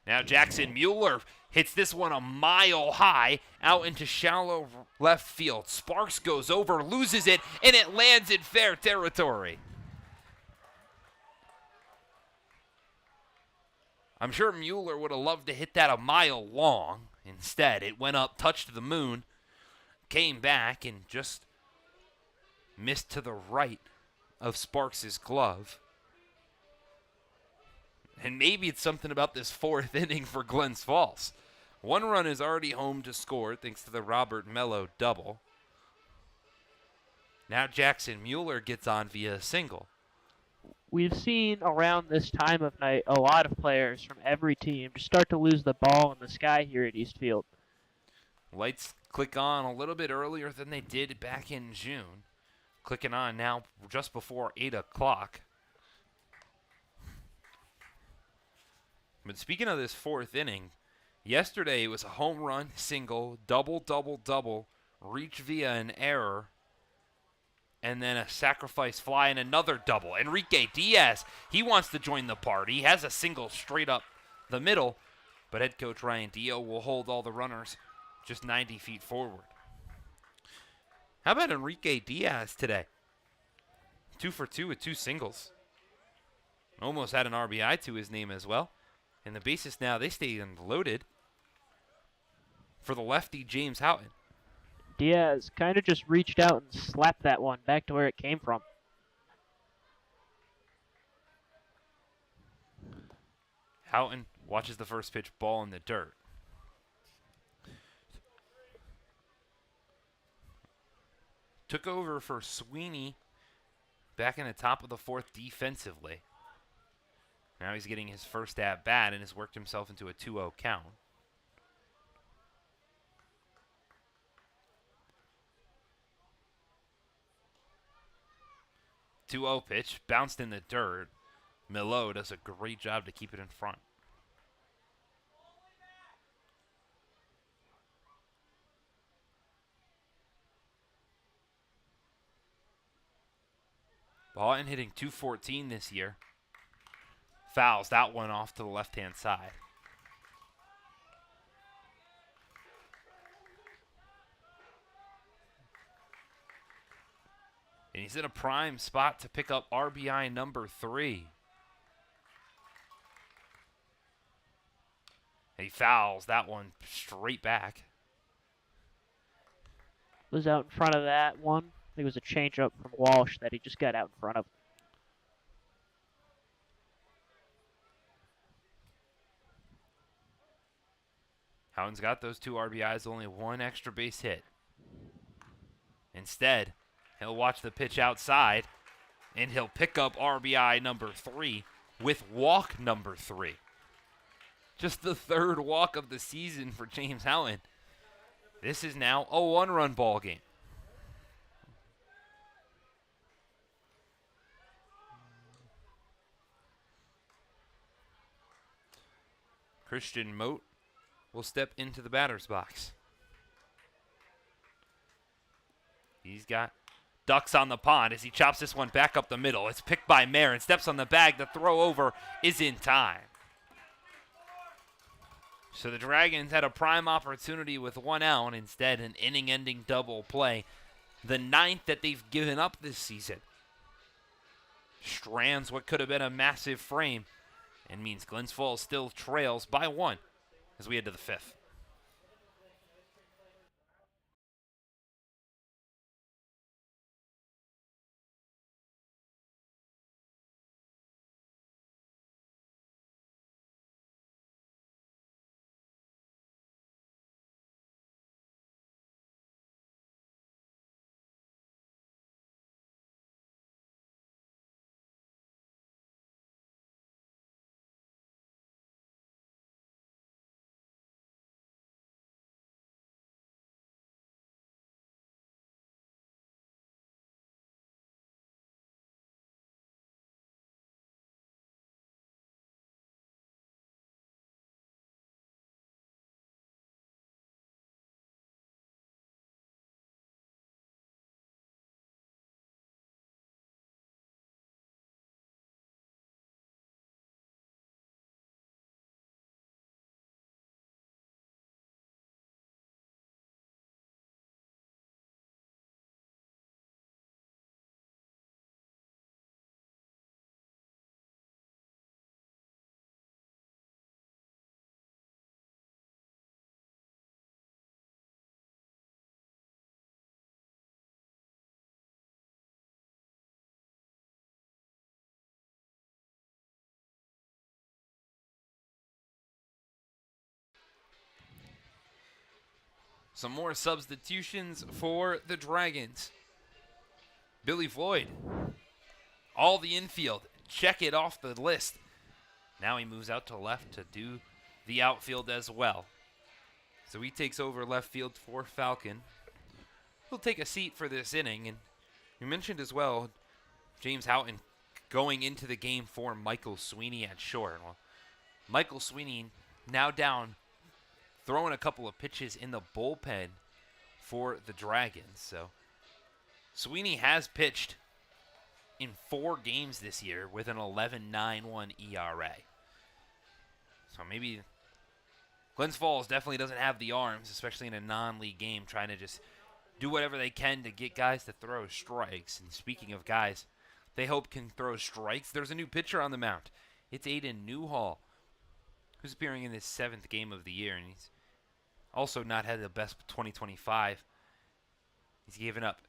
A: Now Jackson Mueller hits this one a mile high out into shallow left field. Sparks goes over, loses it, and it lands in fair territory. I'm sure Mueller would have loved to hit that a mile long. Instead, it went up, touched the moon, came back, and just missed to the right of Sparks' glove. And maybe it's something about this fourth inning for Glens Falls. One run is already home to score thanks to the Robert Melo double. Now Jackson Mueller gets on via a single.
B: We've seen around this time of night a lot of players from every team just start to lose the ball in the sky here at Eastfield.
A: Lights click on a little bit earlier than they did back in June. Clicking on now just before 8 o'clock. But speaking of this fourth inning, yesterday it was a home run, single, double, double, double, reach via an error, and then a sacrifice fly and another double. Enrique Diaz, he wants to join the party. He has a single straight up the middle, but head coach Ryan Dio will hold all the runners just 90 feet forward. How about Enrique Diaz today? 2 for 2 with 2 singles. Almost had an RBI to his name as well. And the bases now, they stay loaded for the lefty James Houghton.
B: Diaz kind of just reached out and slapped that one back to where it came from.
A: Houghton watches the first pitch, ball in the dirt. Took over for Sweeney back in the top of the fourth defensively. Now he's getting his first at bat and has worked himself into a 2-0 count. .2-0 pitch, bounced in the dirt. Melo does a great job to keep it in front. Houghton hitting .214 this year. Fouls that one off to the left-hand side. And he's in a prime spot to pick up RBI number 3. He fouls that one straight back.
B: Was out in front of that one. I think it was a changeup from Walsh that he just got out in front of.
A: Houghton's got those 2 RBIs, only 1 extra base hit. Instead, he'll watch the pitch outside, and he'll pick up RBI number 3 with walk number 3. Just the 3rd walk of the season for James Houghton. This is now a 1-run ball game. Christian Moat will step into the batter's box. He's got ducks on the pond as he chops this one back up the middle. It's picked by Marin, steps on the bag. The throw over is in time. So the Dragons had a prime opportunity with 1 out. Instead, an inning-ending double play. The 9th that they've given up this season. Strands what could have been a massive frame and means Glens Falls still trails by 1 as we head to the 5th. Some more substitutions for the Dragons. Billy Floyd, all the infield, check it off the list. Now he moves out to left to do the outfield as well. So he takes over left field for Falcon. He'll take a seat for this inning. And you mentioned as well James Houghton going into the game for Michael Sweeney at short. Well, Michael Sweeney now down, throwing a couple of pitches in the bullpen for the Dragons. So Sweeney has pitched in 4 games this year with an 11.91 ERA. So maybe Glens Falls definitely doesn't have the arms, especially in a non-league game, trying to just do whatever they can to get guys to throw strikes. And speaking of guys they hope can throw strikes, there's a new pitcher on the mound. It's Aiden Newhall, who's appearing in his 7th game of the year, and he's also not had the best 2025. He's given up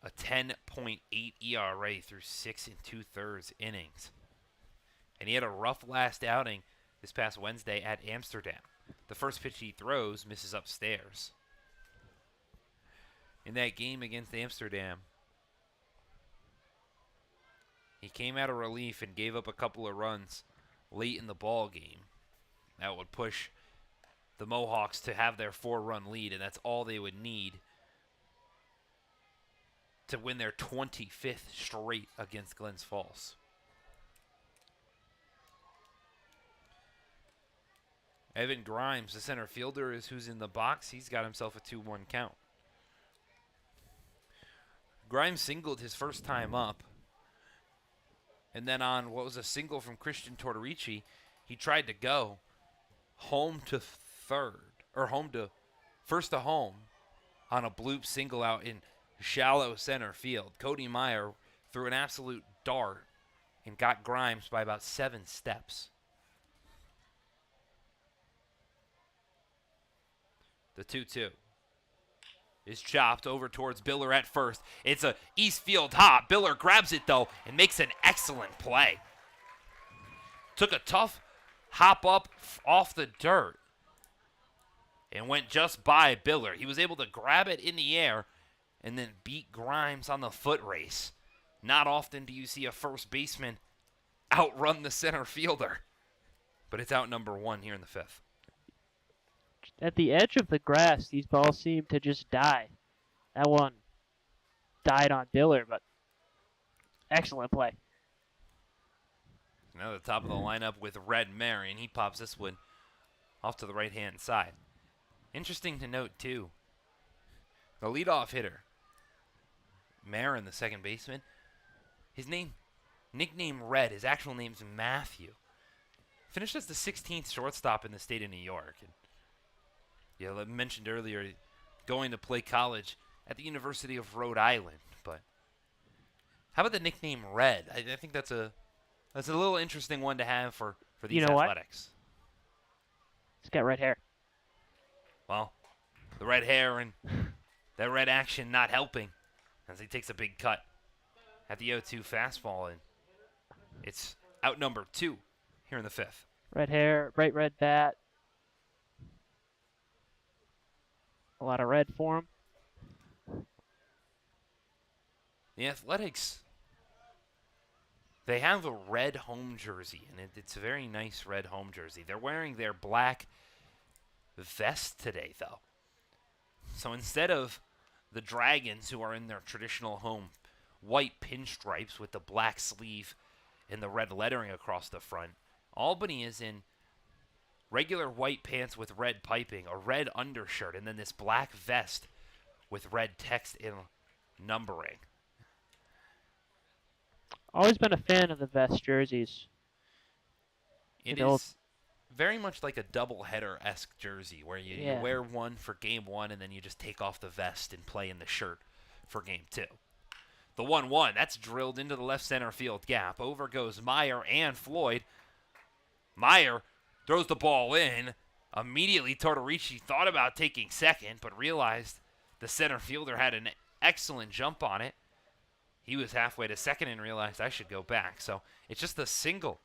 A: a 10.8 ERA through 6 2/3 innings. And he had a rough last outing this past Wednesday at Amsterdam. The first pitch he throws misses upstairs. In that game against Amsterdam, he came out of relief and gave up a couple of runs late in the ball game. That would push the Mohawks to have their 4-run lead, and that's all they would need to win their 25th straight against Glens Falls. Evan Grimes, the center fielder, is who's in the box. He's got himself a 2-1 count. Grimes singled his first time up. And then on what was a single from Christian Tortorici, he tried to go home to third, or first to home on a bloop single out in shallow center field. Cody Meyer threw an absolute dart and got Grimes by about 7 steps. The 2-2 is chopped over towards Biller at first. It's a east field hop. Biller grabs it, though, and makes an excellent play. Took a tough hop up off the dirt and went just by Biller. He was able to grab it in the air and then beat Grimes on the foot race. Not often do you see a first baseman outrun the center fielder. But it's out number 1 here in the 5th.
B: At the edge of the grass, these balls seem to just die. That one died on Diller, but excellent play.
A: Now the top of the lineup with Red Marion. He pops this one off to the right-hand side. Interesting to note, too, the leadoff hitter, Marin, the second baseman, his nickname Red, his actual name's Matthew. Finished as the 16th shortstop in the state of New York. And, I mentioned earlier going to play college at the University of Rhode Island. But how about the nickname Red? I think that's a little interesting one to have for these athletics.
B: He's got red hair.
A: Well, the red hair and that red action not helping as he takes a big cut at the 0-2 fastball. And it's out number 2 here in the 5th.
B: Red hair, bright red bat. A lot of red for him.
A: The Athletics, they have a red home jersey, and it's a very nice red home jersey. They're wearing their black vest today, though. So instead of the Dragons, who are in their traditional home white pinstripes with the black sleeve and the red lettering across the front, Albany is in regular white pants with red piping, a red undershirt, and then this black vest with red text and numbering.
B: Always been a fan of the vest jerseys.
A: It is very much like a double-header-esque jersey where you wear one for game 1 and then you just take off the vest and play in the shirt for game 2. The 1-1, that's drilled into the left center field gap. Over goes Meyer and Floyd. Meyer throws the ball in. Immediately, Tortorici thought about taking second, but realized the center fielder had an excellent jump on it. He was halfway to second and realized I should go back. So it's just a single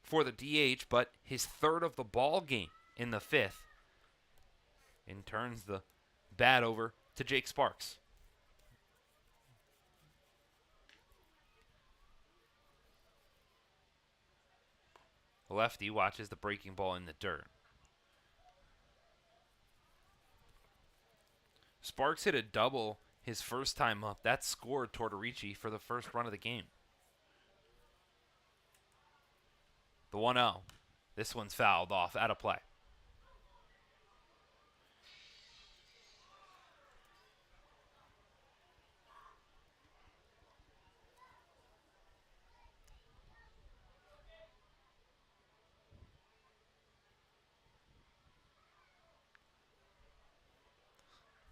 A: for the DH, but his 3rd of the ball game in the 5th. And turns the bat over to Jake Sparks. The lefty watches the breaking ball in the dirt. Sparks hit a double his first time up. That scored Tortorici for the first run of the game. The 1-0. This one's fouled off, out of play.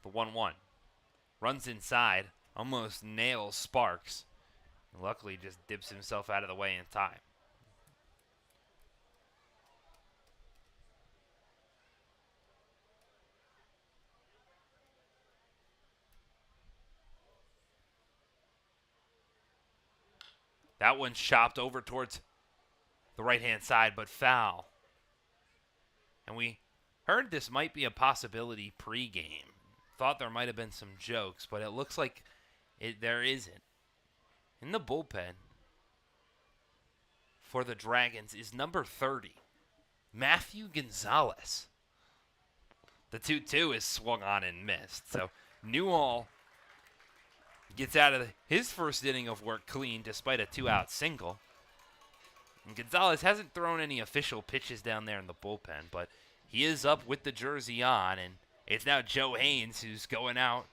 A: The 1-1. Runs inside, almost nails Sparks. Luckily just dips himself out of the way in time. That one's chopped over towards the right-hand side, but foul. And we heard this might be a possibility pregame. Thought there might have been some jokes, but it looks like there isn't. In the bullpen for the Dragons is number 30, Matthew Gonzalez. The 2-2 is swung on and missed. So Newhall gets out of his first inning of work clean despite a 2-out single. And Gonzalez hasn't thrown any official pitches down there in the bullpen, but he is up with the jersey on, and it's now Joe Haynes who's going out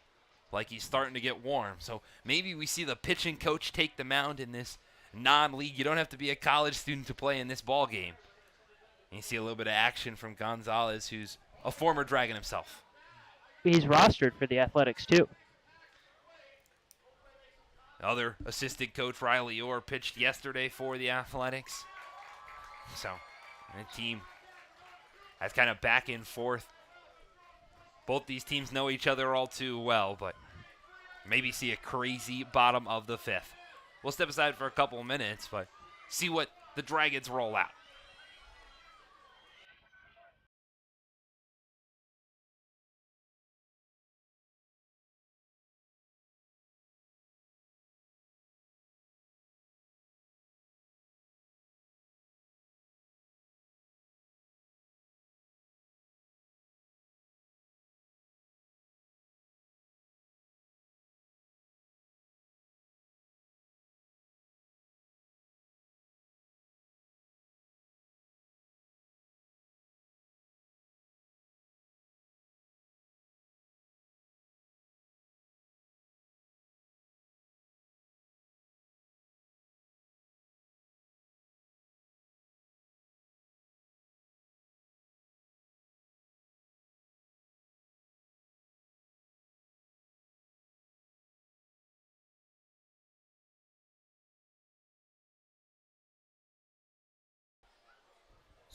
A: like he's starting to get warm. So maybe we see the pitching coach take the mound in this non-league. You don't have to be a college student to play in this ball game. And you see a little bit of action from Gonzalez, who's a former Dragon himself.
B: He's rostered for the Athletics, too.
A: Other assistant coach Riley Orr pitched yesterday for the Athletics. So the team has kind of back and forth. Both these teams know each other all too well, but maybe see a crazy bottom of the 5th. We'll step aside for a couple of minutes, but see what the Dragons roll out.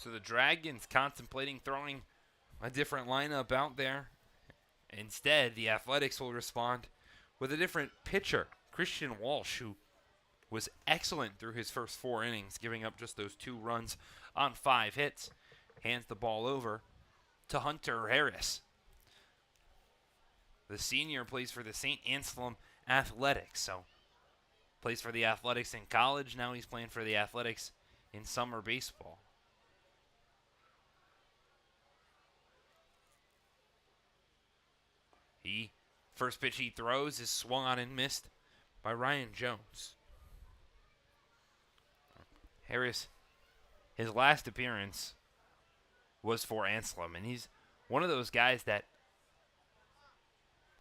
A: So the Dragons contemplating throwing a different lineup out there. Instead, the Athletics will respond with a different pitcher, Christian Walsh, who was excellent through his first 4 innings, giving up just those 2 runs on 5 hits. Hands the ball over to Hunter Harris. The senior plays for the St. Anselm Athletics, so plays for the Athletics in college. Now he's playing for the Athletics in summer baseball. First pitch he throws is swung on and missed by Ryan Jones. Harris, his last appearance was for Anselm, and he's one of those guys that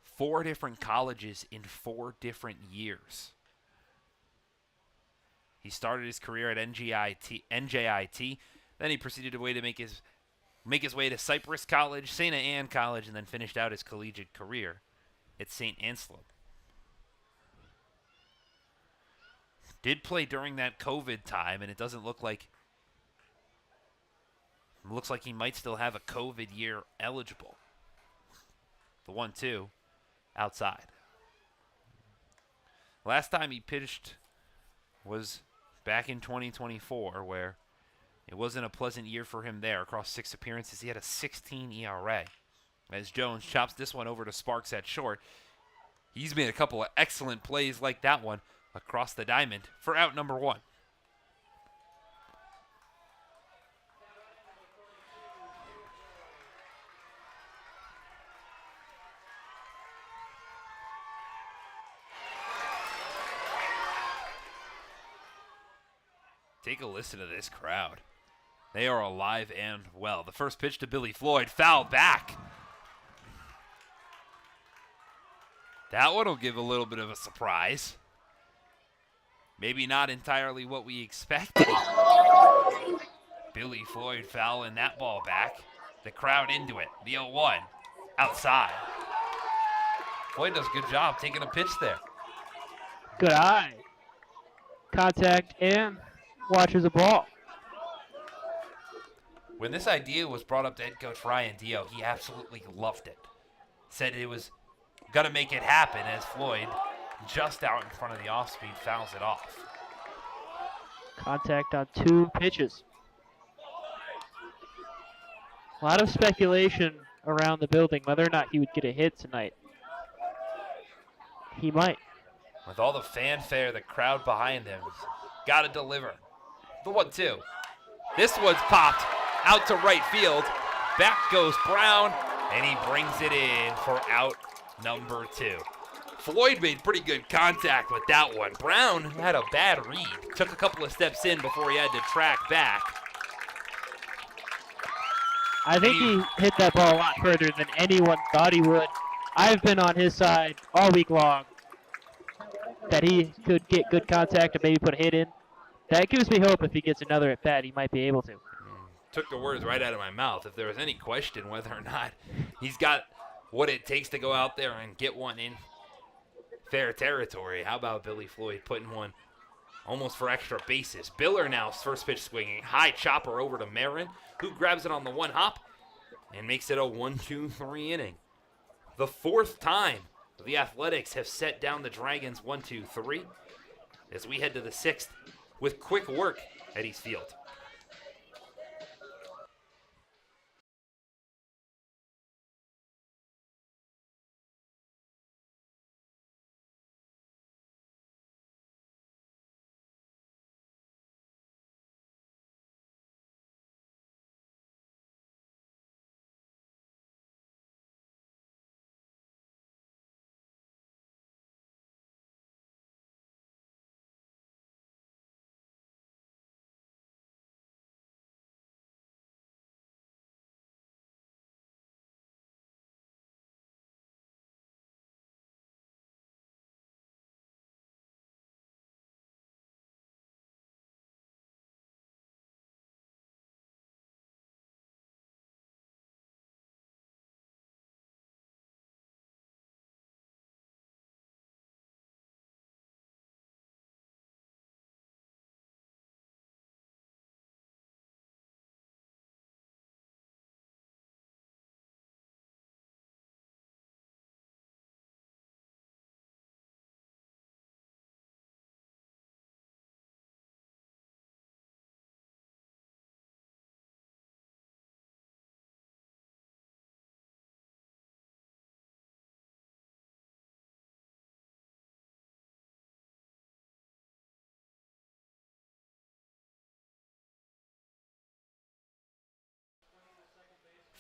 A: 4 different colleges in 4 different years. He started his career at NJIT, then he proceeded away to make his way to Cypress College, St. Anne College, and then finished out his collegiate career at St. Anselm. Did play during that COVID time, and it doesn't look like he might still have a COVID year eligible. The 1-2 outside. Last time he pitched was back in 2024, where it wasn't a pleasant year for him there. Across 6 appearances, he had a 16 ERA. As Jones chops this one over to Sparks at short. He's made a couple of excellent plays like that one across the diamond for out number 1. Take a listen to this crowd. They are alive and well. The first pitch to Billy Floyd, foul back. That one will give a little bit of a surprise. Maybe not entirely what we expected. Billy Floyd fouling that ball back. The crowd into it. The 0-1 outside. Floyd does a good job taking a pitch there.
B: Good eye. Contact and watches the ball.
A: When this idea was brought up to head coach Ryan Dio, he absolutely loved it. Said it was going to make it happen as Floyd, just out in front of the off-speed, fouls it off.
B: Contact on 2 pitches. A lot of speculation around the building whether or not he would get a hit tonight. He might.
A: With all the fanfare, the crowd behind him, got to deliver. The 1-2. This one's popped out to right field. Back goes Brown, and he brings it in for out number 2. Floyd made pretty good contact with that one. Brown had a bad read. Took a couple of steps in before he had to track back.
B: I think he hit that ball a lot further than anyone thought he would. I've been on his side all week long that he could get good contact and maybe put a hit in. That gives me hope if he gets another at bat, he might be able to.
A: Took the words right out of my mouth. If there was any question whether or not he's got what it takes to go out there and get one in fair territory, how about Billy Floyd putting one almost for extra bases? Biller now, first pitch swinging. High chopper over to Marin, who grabs it on the 1 hop and makes it a 1-2-3 inning. The 4th time the Athletics have set down the Dragons 1-2-3 as we head to the 6th with quick work at East Field.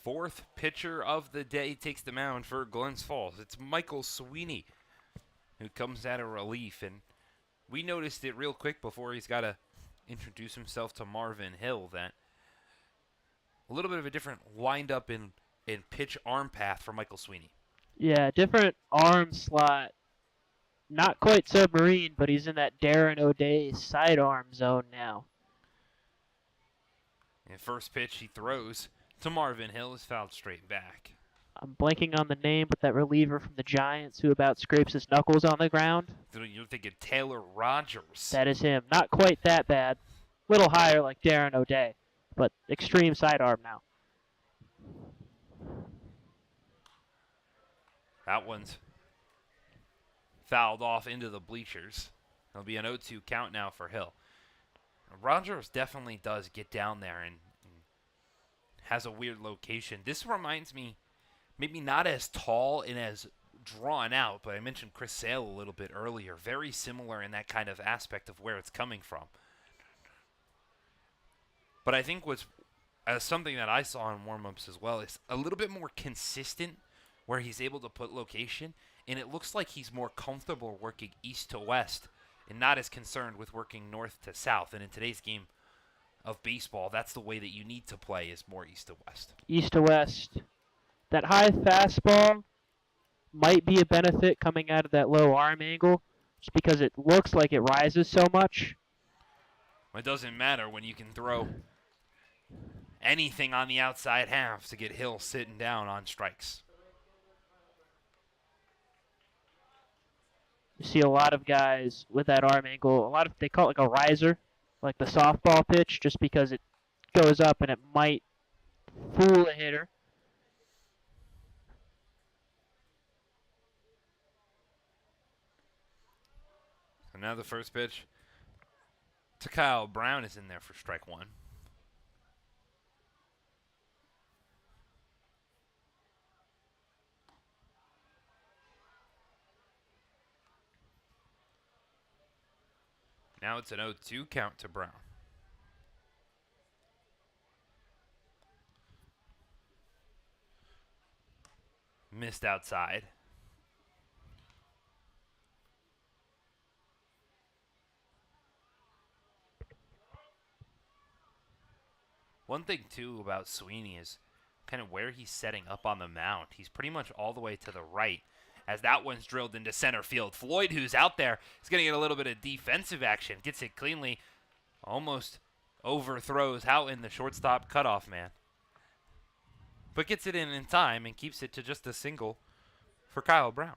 A: Fourth pitcher of the day takes the mound for Glens Falls. It's Michael Sweeney who comes out of relief. And we noticed it real quick before he's got to introduce himself to Marvin Hill that a little bit of a different wind-up in pitch arm path for Michael Sweeney.
B: Yeah, different arm slot. Not quite submarine, but he's in that Darren O'Day sidearm zone now.
A: And first pitch he throws to Marvin Hill is fouled straight back.
B: I'm blanking on the name, but that reliever from the Giants who about scrapes his knuckles on the ground.
A: You're thinking Taylor Rogers.
B: That is him. Not quite that bad. Little higher like Darren O'Day, but extreme sidearm now.
A: That one's fouled off into the bleachers. There'll be an 0-2 count now for Hill. Rogers definitely does get down there and has a weird location. This reminds me, maybe not as tall and as drawn out, but I mentioned Chris Sale a little bit earlier. Very similar in that kind of aspect of where it's coming from. But I think what's something that I saw in warm-ups as well is a little bit more consistent where he's able to put location, and it looks like he's more comfortable working east to west and not as concerned with working north to south. And in today's game of baseball, that's the way that you need to play, is more east to west.
B: East to west. That high fastball might be a benefit coming out of that low arm angle just because it looks like it rises so much.
A: It doesn't matter when you can throw anything on the outside half to get Hill sitting down on strikes.
B: You see a lot of guys with that arm angle. They call it like a riser, like the softball pitch, just because it goes up and it might fool a hitter.
A: So now the first pitch to Kyle Brown is in there for strike one. Now it's an 0-2 count to Brown. Missed outside. One thing, too, about Sweeney is kind of where he's setting up on the mound. He's pretty much all the way to the right, as that one's drilled into center field. Floyd, who's out there, is going to get a little bit of defensive action. Gets it cleanly. Almost overthrows out in the shortstop cutoff man. But gets it in time and keeps it to just a single for Kyle Brown.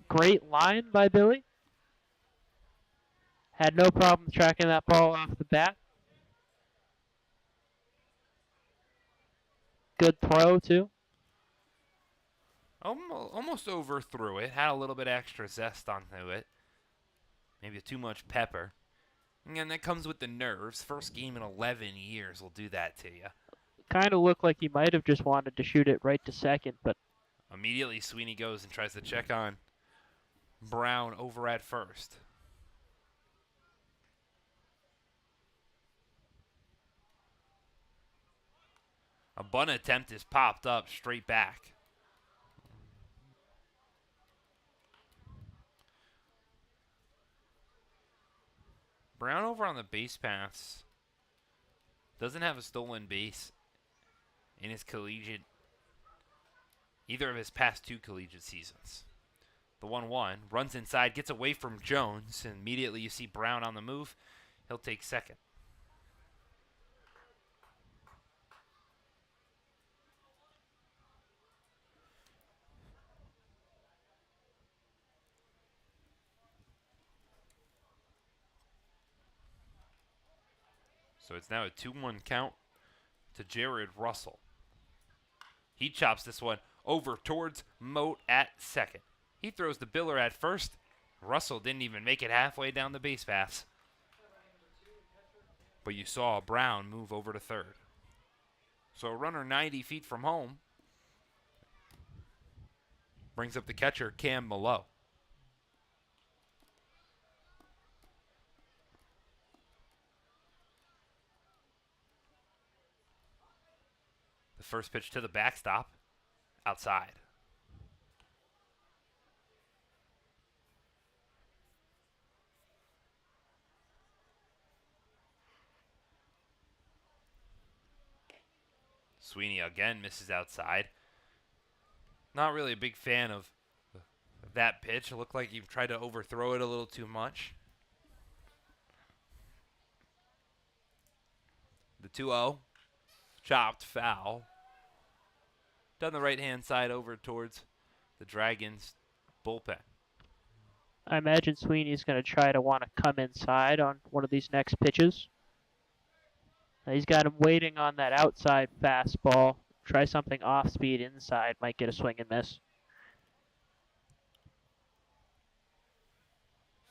B: Great line by Billy. Had no problem tracking that ball off the bat. Good throw, too.
A: Almost overthrew it. Had a little bit extra zest onto it. Maybe too much pepper. And that comes with the nerves. First game in 11 years will do that to you.
B: Kind of looked like he might have just wanted to shoot it right to second, but
A: immediately Sweeney goes and tries to check on Brown over at first. A bunt attempt is popped up straight back. Brown over on the base paths doesn't have a stolen base in his either of his past two collegiate seasons. The 1-1 runs inside, gets away from Jones, and immediately you see Brown on the move. He'll take second. So it's now a 2-1 count to Jared Russell. He chops this one over towards Moat at second. He throws the Biller at first. Russell didn't even make it halfway down the base paths. But you saw Brown move over to third. So a runner 90 feet from home brings up the catcher, Cam Mallow. The first pitch to the backstop. Outside. Sweeney again misses outside. Not really a big fan of that pitch. It looked like he tried to overthrow it a little too much. The 2-0. Chopped foul. Down the right-hand side over towards the Dragons bullpen.
B: I imagine Sweeney's going to try to want to come inside on one of these next pitches. He's got him waiting on that outside fastball. Try something off-speed inside. Might get a swing and miss.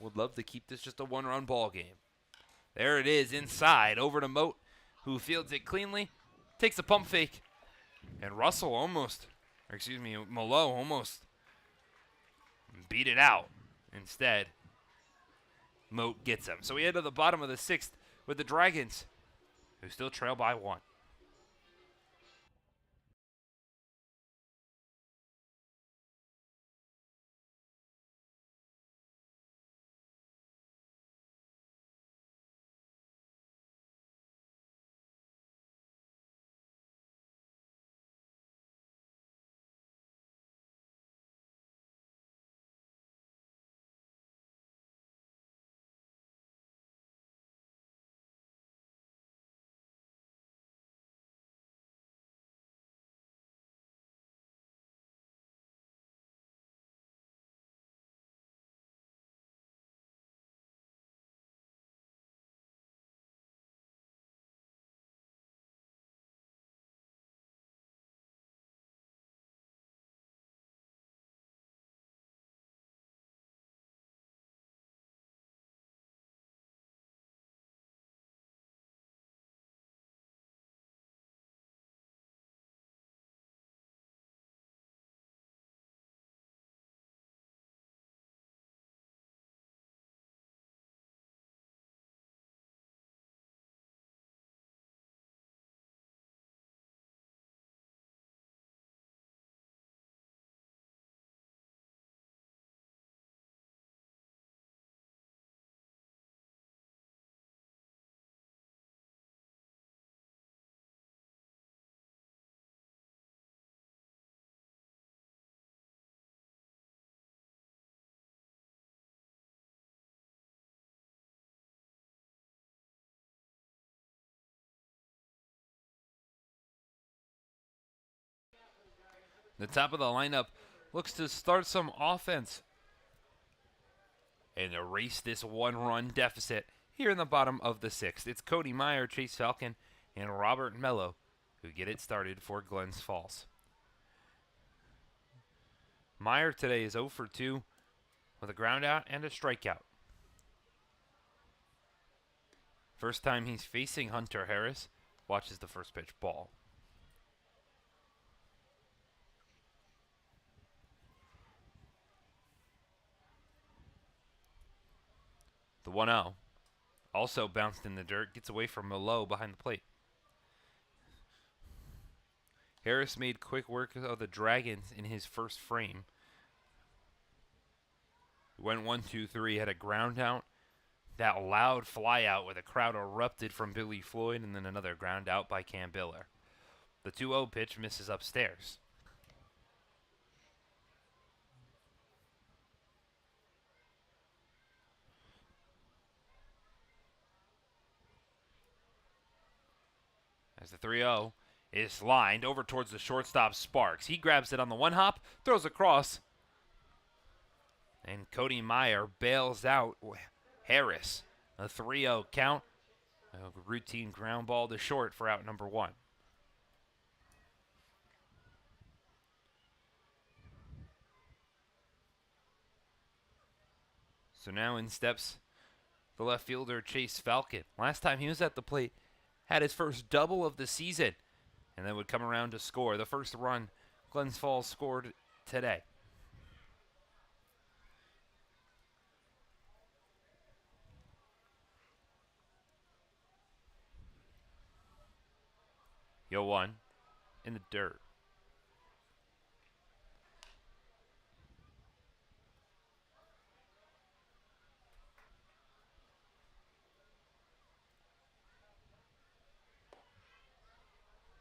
A: Would love to keep this just a one-run ball game. There it is inside over to Moat, who fields it cleanly. Takes a pump fake. And Russell Malo almost beat it out. Instead, Moat gets him. So we head to the bottom of the 6th with the Dragons, who still trail by 1. The top of the lineup looks to start some offense and erase this one-run deficit here in the bottom of the 6th. It's Cody Meyer, Chase Falcon, and Robert Mello who get it started for Glens Falls. Meyer today is 0 for 2 with a ground out and a strikeout. First time he's facing Hunter Harris. Watches the first pitch ball. The 1-0 also bounced in the dirt, gets away from Malo behind the plate. Harris made quick work of the Dragons in his first frame. Went 1-2-3, had a ground out. That loud fly out where the crowd erupted from Billy Floyd, and then another ground out by Cam Biller. The 2-0 pitch misses upstairs. As the 3-0 is lined over towards the shortstop Sparks. He grabs it on the one hop, throws across, and Cody Meyer bails out Harris. A 3-0 count. A routine ground ball to short for out number 1. So now in steps the left fielder Chase Falcon. Last time he was at the plate, had his first double of the season, and then would come around to score. The first run Glens Falls scored today. Yo 1. in the dirt.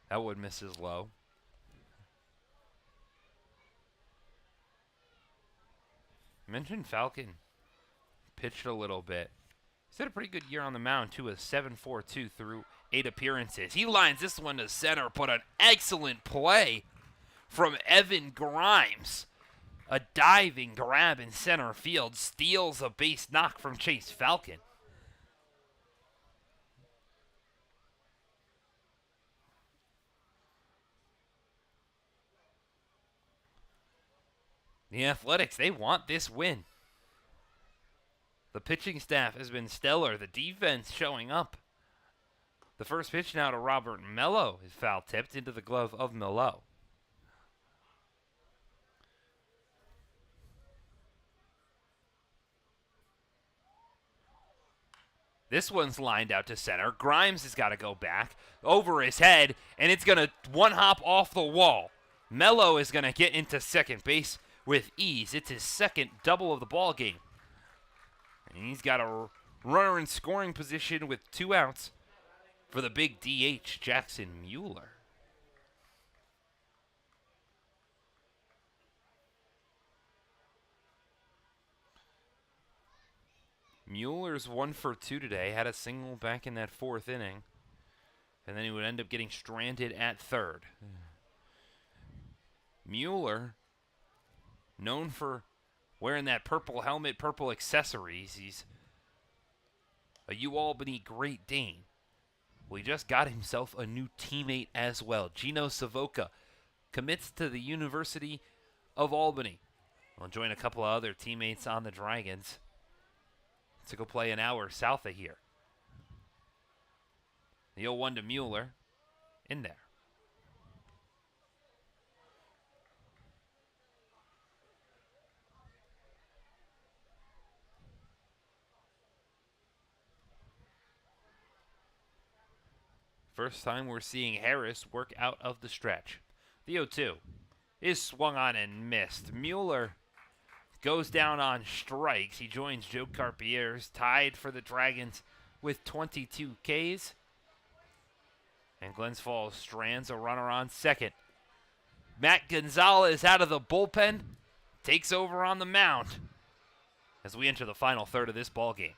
A: That one misses low. Mentioned Falcon pitched a little bit. He's had a pretty good year on the mound, too, with 7.42 through 8 appearances. He lines this one to center, but an excellent play from Evan Grimes. A diving grab in center field steals a base knock from Chase Falcon. The Athletics, they want this win. The pitching staff has been stellar. The defense showing up. The first pitch now to Robert Mello is foul tipped into the glove of Mello. This one's lined out to center. Grimes has got to go back over his head, and it's going to one hop off the wall. Mello is going to get into second base with ease. It's his second double of the ball game. And he's got a runner in scoring position with 2 outs for the big DH, Jackson Mueller. Mueller's 1 for 2 today. Had a single back in that 4th inning. And then he would end up getting stranded at third. Mueller, known for wearing that purple helmet, purple accessories. He's a Albany Great Dane. Well, he just got himself a new teammate as well. Gino Savoca commits to the University of Albany. He'll join a couple of other teammates on the Dragons to go play an hour south of here. The 0-1 to Mueller in there. First time we're seeing Harris work out of the stretch. The 0-2 is swung on and missed. Mueller goes down on strikes. He joins Joe Carpier's tied for the Dragons with 22 Ks. And Glens Falls strands a runner on second. Matt Gonzalez out of the bullpen takes over on the mound as we enter the final third of this ball game.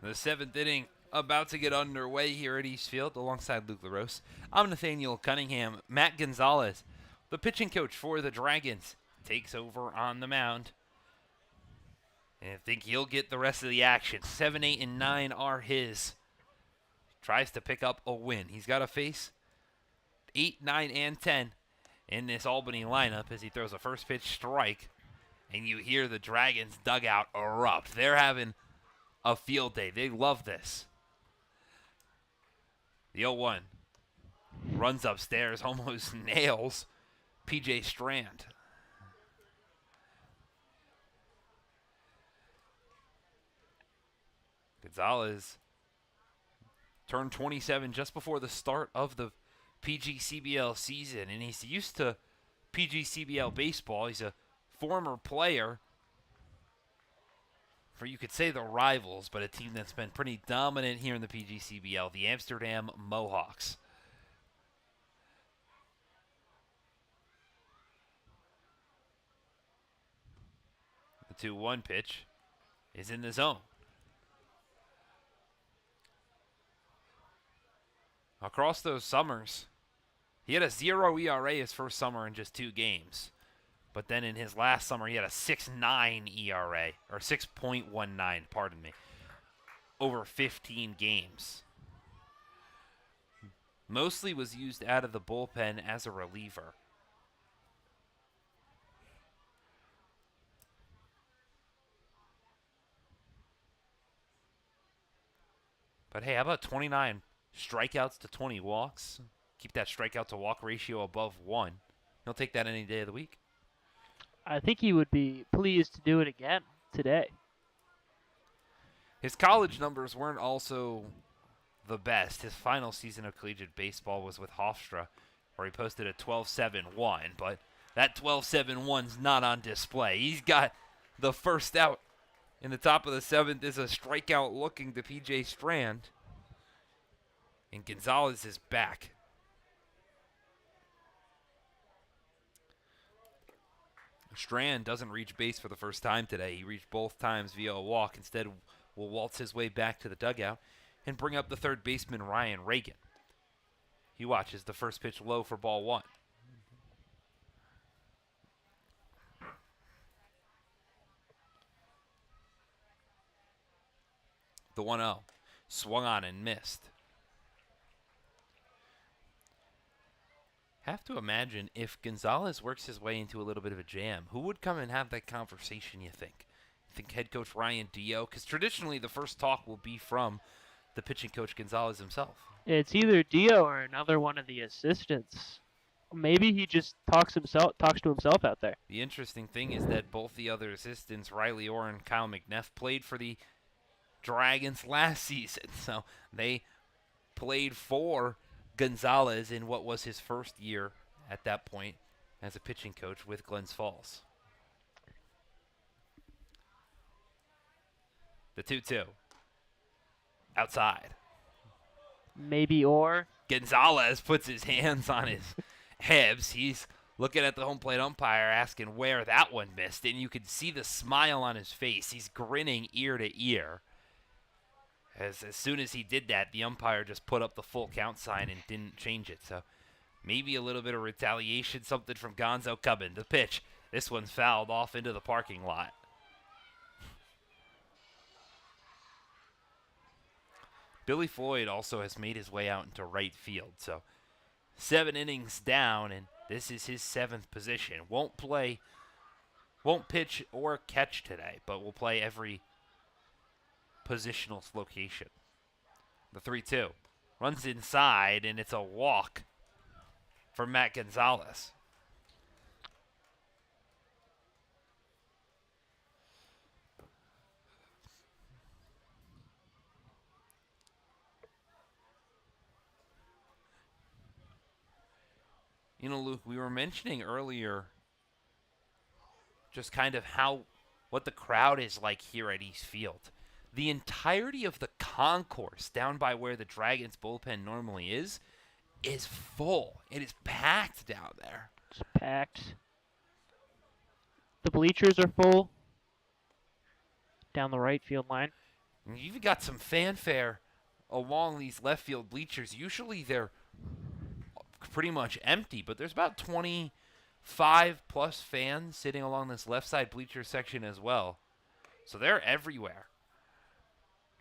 A: The 7th inning about to get underway here at East Field alongside Luke LaRose. I'm Nathaniel Cunningham. Matt Gonzalez, the pitching coach for the Dragons, takes over on the mound. And I think he'll get the rest of the action. 7, 8, and 9 are his. tries to pick up a win. He's got to face 8, 9, and 10 in this Albany lineup as he throws a first pitch strike, and you hear the Dragons dugout erupt. They're having a field day. They love this. The 0-1 runs upstairs, almost nails PJ Strand. Gonzalez turned 27 just before the start of the PGCBL season, and he's used to PGCBL baseball. He's a former player for, you could say, the rivals, but a team that's been pretty dominant here in the PGCBL, the Amsterdam Mohawks. The 2-1 pitch is in the zone. Across those summers, he had a 0 ERA his first summer in just 2 games. But then in his last summer, he had a 6.9 ERA, or 6.19, pardon me, over 15 games. Mostly was used out of the bullpen as a reliever. But hey, how about 29 strikeouts to 20 walks? Keep that strikeout to walk ratio above 1. He'll take that any day of the week.
B: I think he would be pleased to do it again today.
A: His college numbers weren't also the best. His final season of collegiate baseball was with Hofstra, where he posted a 12.71, but that 12.71's not on display. He's got the first out in the top of the 7th is a strikeout looking to PJ Strand, and Gonzalez is back. Strand doesn't reach base for the first time today. He reached both times via a walk. Instead, will waltz his way back to the dugout and bring up the third baseman, Ryan Reagan. He watches the first pitch low for ball 1. The 1-0 swung on and missed. Have to imagine if Gonzalez works his way into a little bit of a jam, who would come and have that conversation, you think? You think head coach Ryan Dio? Because traditionally the first talk will be from the pitching coach Gonzalez himself.
B: It's either Dio or another one of the assistants. Maybe he just talks to himself out there.
A: The interesting thing is that both the other assistants, Riley Orr and Kyle McNeff, played for the Dragons last season. So they played for Gonzalez in what was his first year at that point as a pitching coach with Glens Falls. The 2-2. Outside.
B: Maybe Orr.
A: Gonzalez puts his hands on his hips. He's looking at the home plate umpire asking where that one missed, and you can see the smile on his face. He's grinning ear to ear. As soon as he did that, the umpire just put up the full count sign and didn't change it. So maybe a little bit of retaliation, something from Gonzo Cubbin. The pitch. This one's fouled off into the parking lot. Billy Floyd also has made his way out into right field. So 7 innings down, and this is his 7th position. Won't pitch or catch today, but will play every positional location. The 3-2 runs inside, and it's a walk for Matt Gonzalez. You know, Luke, we were mentioning earlier just kind of what the crowd is like here at East Field. The entirety of the concourse down by where the Dragons bullpen normally is full. It is packed down there.
B: It's packed. The bleachers are full down the right field line.
A: And you've got some fanfare along these left field bleachers. Usually they're pretty much empty, but there's about 25 plus fans sitting along this left side bleacher section as well. So they're everywhere.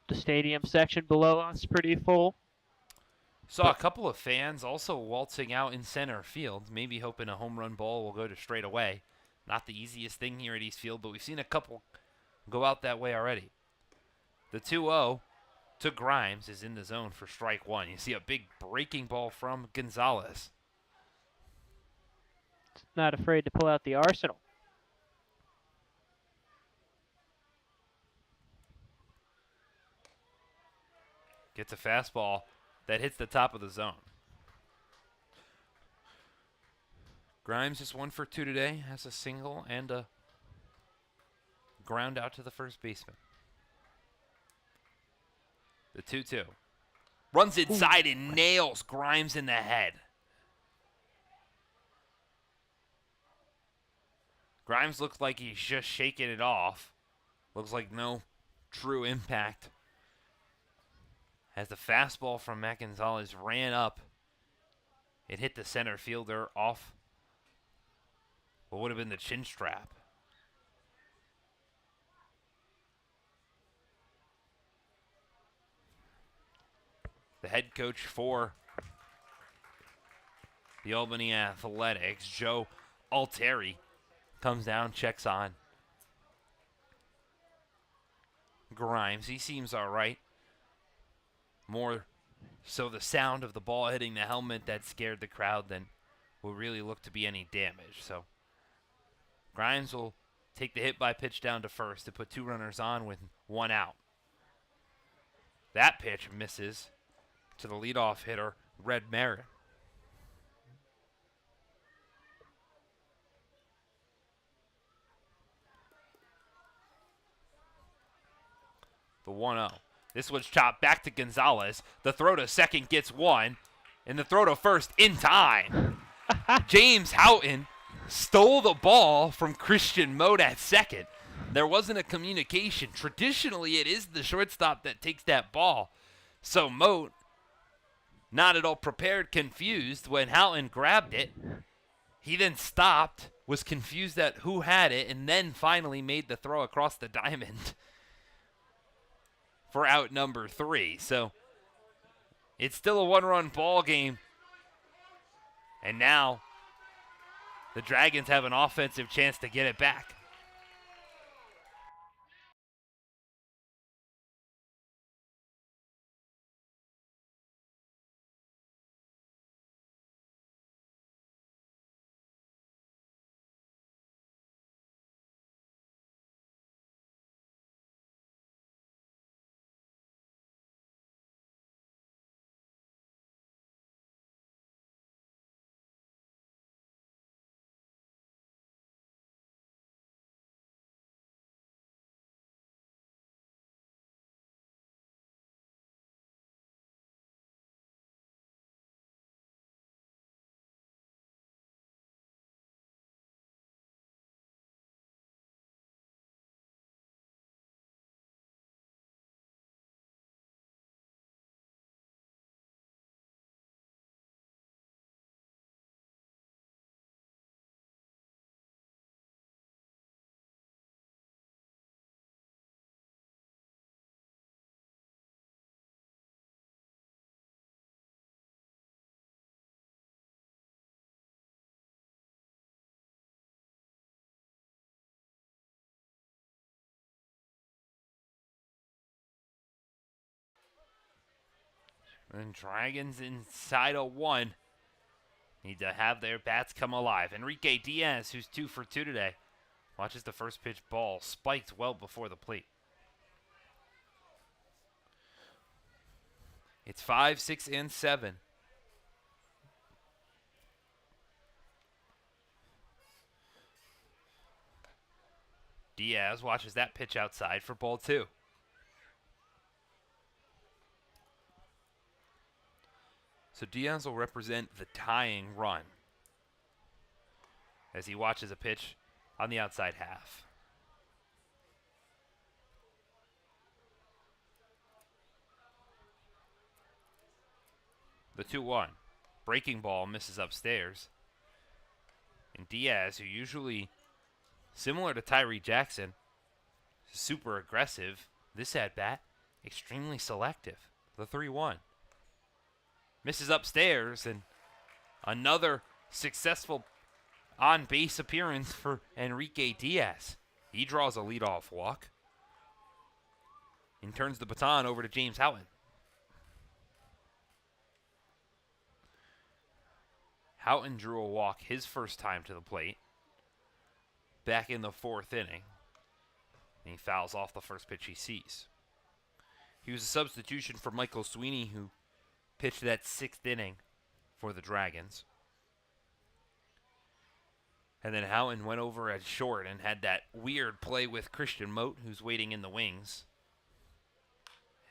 B: The stadium section below us pretty full.
A: Saw a couple of fans also waltzing out in center field, maybe hoping a home run ball will go to straight away. Not the easiest thing here at East Field, but we've seen a couple go out that way already. The 2-0 to Grimes is in the zone for strike one. You see a big breaking ball from Gonzalez.
B: Not afraid to pull out the arsenal.
A: Gets a fastball that hits the top of the zone. Grimes is 1 for 2 today, has a single and a ground out to the first baseman. The 2-2. Runs inside and nails Grimes in the head. Grimes looks like he's just shaking it off. Looks like no true impact. As the fastball from Matt Gonzalez ran up, it hit the center fielder off what would have been the chin strap. The head coach for the Albany Athletics, Joe Altieri, comes down, checks on Grimes. He seems all right. More so the sound of the ball hitting the helmet that scared the crowd than will really look to be any damage. So Grimes will take the hit by pitch down to first to put 2 runners on with 1 out. That pitch misses to the leadoff hitter, Red Merritt. The 1-0. This one's chopped back to Gonzalez. The throw to second gets 1, and the throw to first in time. James Houghton stole the ball from Christian Mote at second. There wasn't a communication. Traditionally, it is the shortstop that takes that ball. So Mote, not at all prepared, confused when Houghton grabbed it. He then stopped, was confused at who had it, and then finally made the throw across the diamond for out number 3. So it's still a 1-run ball game. And now the Dragons have an offensive chance to get it back. And Dragons inside of 1 need to have their bats come alive. Enrique Diaz, who's 2 for 2 today, watches the first pitch ball spiked well before the plate. It's 5, 6, and 7. Diaz watches that pitch outside for ball 2. So Diaz will represent the tying run as he watches a pitch on the outside half. The 2-1. Breaking ball misses upstairs. And Diaz, who usually, similar to Tyree Jackson, super aggressive, this at-bat, extremely selective. The 3-1. misses upstairs, and another successful on-base appearance for Enrique Diaz. He draws a leadoff walk and turns the baton over to James Houghton. Houghton drew a walk his first time to the plate back in the 4th inning, and he fouls off the first pitch he sees. He was a substitution for Michael Sweeney, who pitched that 6th inning for the Dragons. And then Houghton went over at short and had that weird play with Christian Mote, who's waiting in the wings.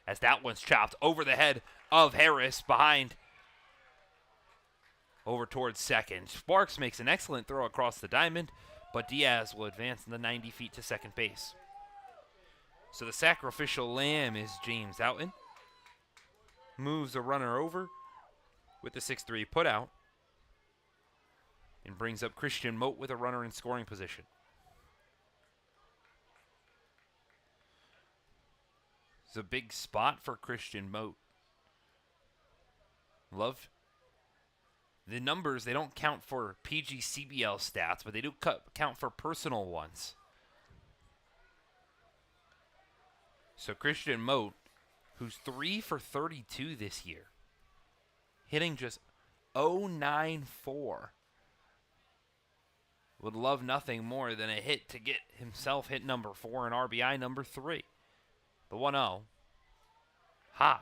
A: As that one's chopped over the head of Harris behind, over towards second. Sparks makes an excellent throw across the diamond, but Diaz will advance in the 90 feet to second base. So the sacrificial lamb is James Houghton. Moves a runner over with the 6-3 putout, and brings up Christian Mote with a runner in scoring position. It's a big spot for Christian Mote. Love the numbers. They don't count for PGCBL stats, but they do count for personal ones. So Christian Mote, who's 3 for 32 this year, hitting just .094. Would love nothing more than a hit to get himself hit number 4 and RBI number 3. The 1-0. High.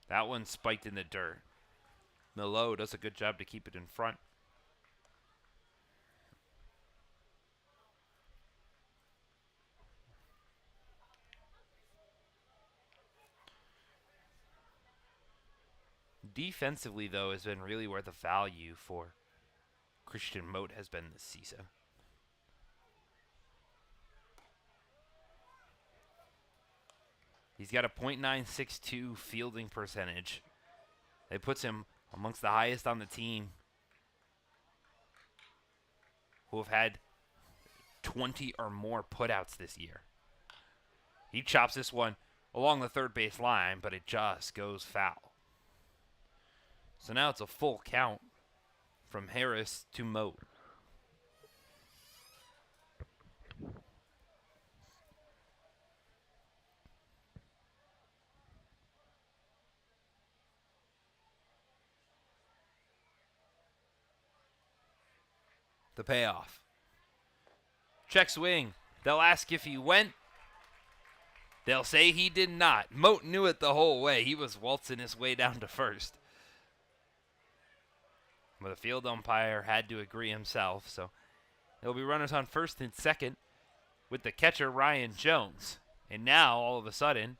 A: That one spiked in the dirt. Milo does a good job to keep it in front. Defensively, though, has been really where the value for Christian Mote has been this season. He's got a .962 fielding percentage. It puts him amongst the highest on the team who have had 20 or more putouts this year. He chops this one along the third base line, but it just goes foul. So now it's a full count from Harris to Mote. The payoff. Check swing. They'll ask if he went. They'll say he did not. Mote knew it the whole way. He was waltzing his way down to first. But the field umpire had to agree himself, so there'll be runners on first and second with the catcher Ryan Jones. And now, all of a sudden,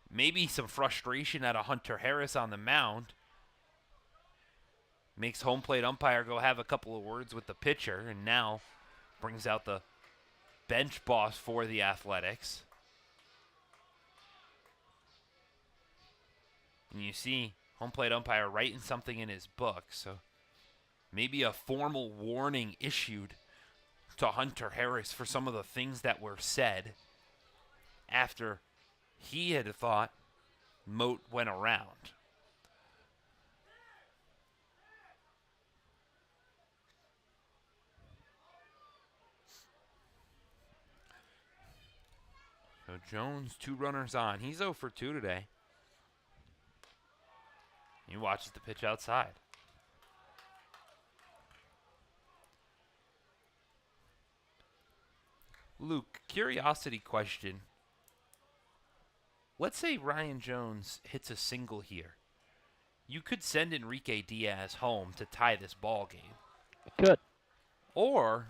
A: maybe some frustration out of Hunter Harris on the mound makes home plate umpire go have a couple of words with the pitcher, and now brings out the bench boss for the Athletics. And you see home plate umpire writing something in his book, so maybe a formal warning issued to Hunter Harris for some of the things that were said after he had thought Mote went around. So Jones, 2 runners on. He's 0 for 2 today. He watches the pitch outside. Luke, curiosity question. Let's say Ryan Jones hits a single here. You could send Enrique Diaz home to tie this ball game.
B: Good.
A: Or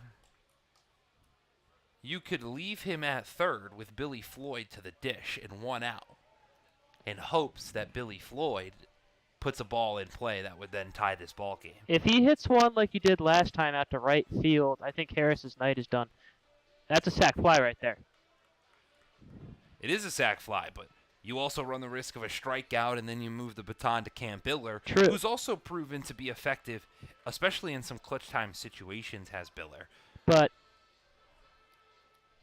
A: you could leave him at third with Billy Floyd to the dish and 1 out in hopes that Billy Floyd puts a ball in play that would then tie this ball game.
B: If he hits one like he did last time out to right field, I think Harris's night is done. That's a sac fly right there.
A: It is a sac fly, but you also run the risk of a strikeout, and then you move the baton to Cam Biller,
B: True.
A: who's also proven to be effective, especially in some clutch time situations, has Biller.
B: But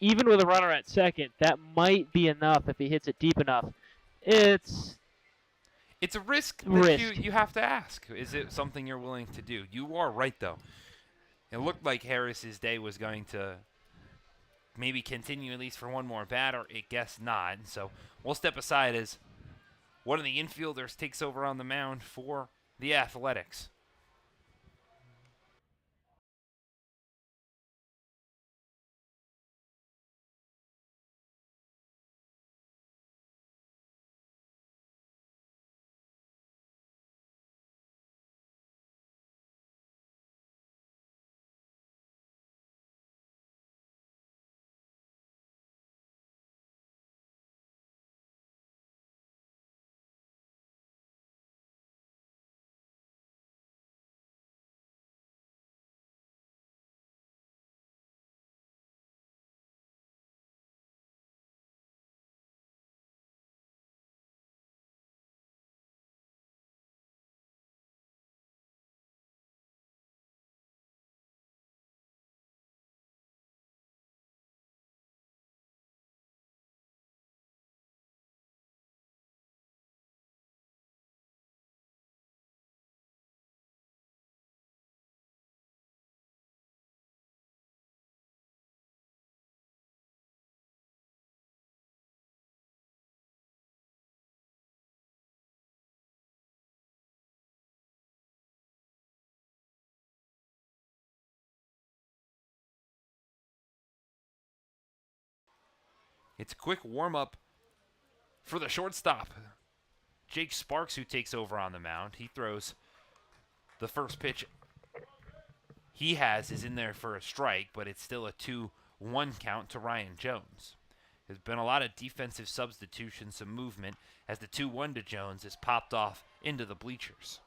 B: even with a runner at second, that might be enough if he hits it deep enough. It's
A: a risk that
B: Risk.
A: you have to ask. Is it something you're willing to do? You are right, though. It looked like Harris's day was going to maybe continue at least for one more batter. I guess not. So we'll step aside as one of the infielders takes over on the mound for the Athletics. It's a quick warm-up for the shortstop, Jake Sparks, who takes over on the mound. He throws the first pitch he has is in there for a strike, but it's still a 2-1 count to Ryan Jones. There's been a lot of defensive substitutions, some movement, as the 2-1 to Jones is popped off into the bleachers.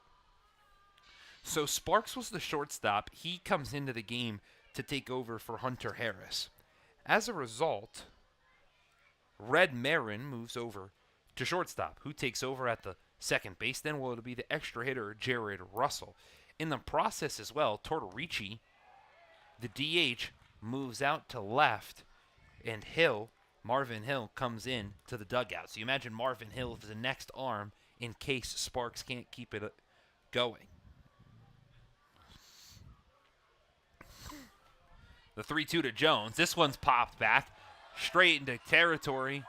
A: So Sparks was the shortstop. He comes into the game to take over for Hunter Harris. As a result, Red Marin moves over to shortstop, who takes over at the second base. Then will it be the extra hitter, Jared Russell. In the process as well, Tortorici, the DH, moves out to left, and Marvin Hill, comes in to the dugout. So you imagine Marvin Hill as the next arm in case Sparks can't keep it going. The 3-2 to Jones. This one's popped back straight into territory,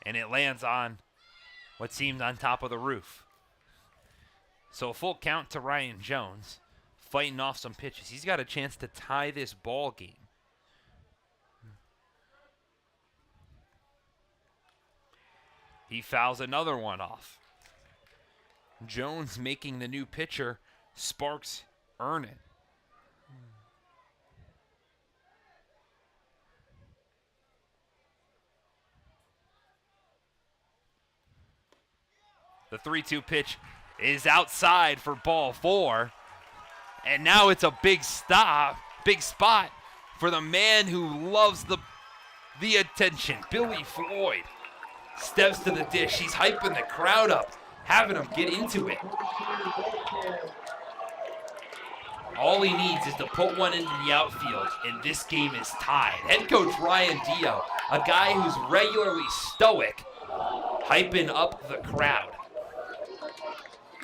A: and it lands on what seemed on top of the roof. So a full count to Ryan Jones, fighting off some pitches. He's got a chance to tie this ball game. He fouls another one off. Jones making the new pitcher, Sparks, earn it. The 3-2 pitch is outside for ball 4. And now it's a big spot for the man who loves the attention. Billy Floyd steps to the dish. He's hyping the crowd up, having them get into it. All he needs is to put one into the outfield, and this game is tied. Head coach Ryan Dio, a guy who's regularly stoic, hyping up the crowd.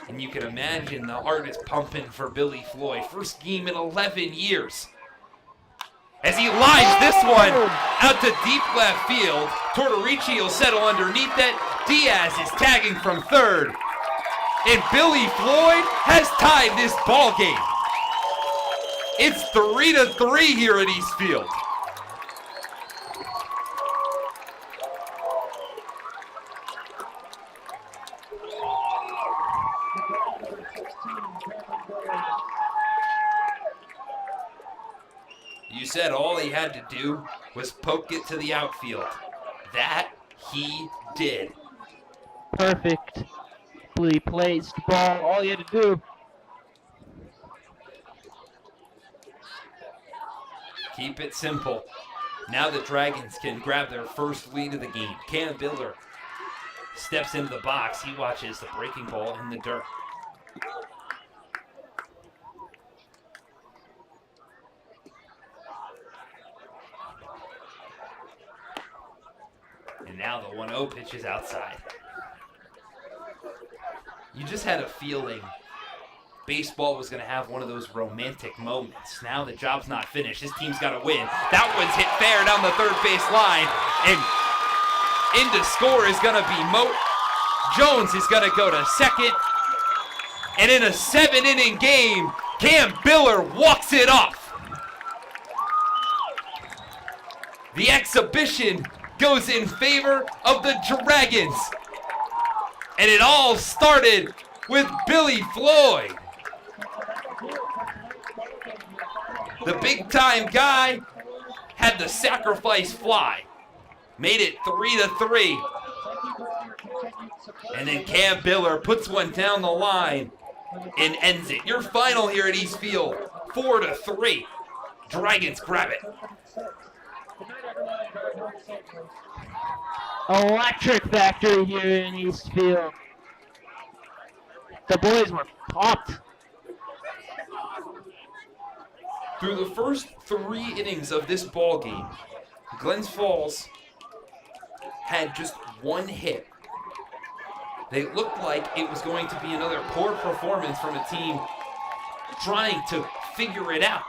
A: And you can imagine the heart is pumping for Billy Floyd. First game in 11 years. As he lines this one out to deep left field. Tortorici will settle underneath it. Diaz is tagging from third. And Billy Floyd has tied this ball game. It's 3-3 here at Eastfield. You said all he had to do was poke it to the outfield. That he did.
B: Perfectly placed ball. All he had to do.
A: Keep it simple. Now the Dragons can grab their first lead of the game. Cam Biller steps into the box. He watches the breaking ball in the dirt. And now the 1-0 pitch is outside. You just had a feeling baseball was going to have one of those romantic moments. Now the job's not finished. This team's got to win. That one's hit fair down the third base line. And into score is going to be Moat. Jones is going to go to second. And in a 7-inning game, Cam Biller walks it off. The exhibition goes in favor of the Dragons. And it all started with Billy Floyd. The big-time guy had the sacrifice fly. Made it 3-3. And then Cam Biller puts one down the line and ends it. Your final here at East Field, 4-3. Dragons grab it.
B: Electric factory here in Eastfield. The boys were pumped.
A: Through the first 3 innings of this ball game, Glens Falls had just 1 hit. They looked like it was going to be another poor performance from a team trying to figure it out.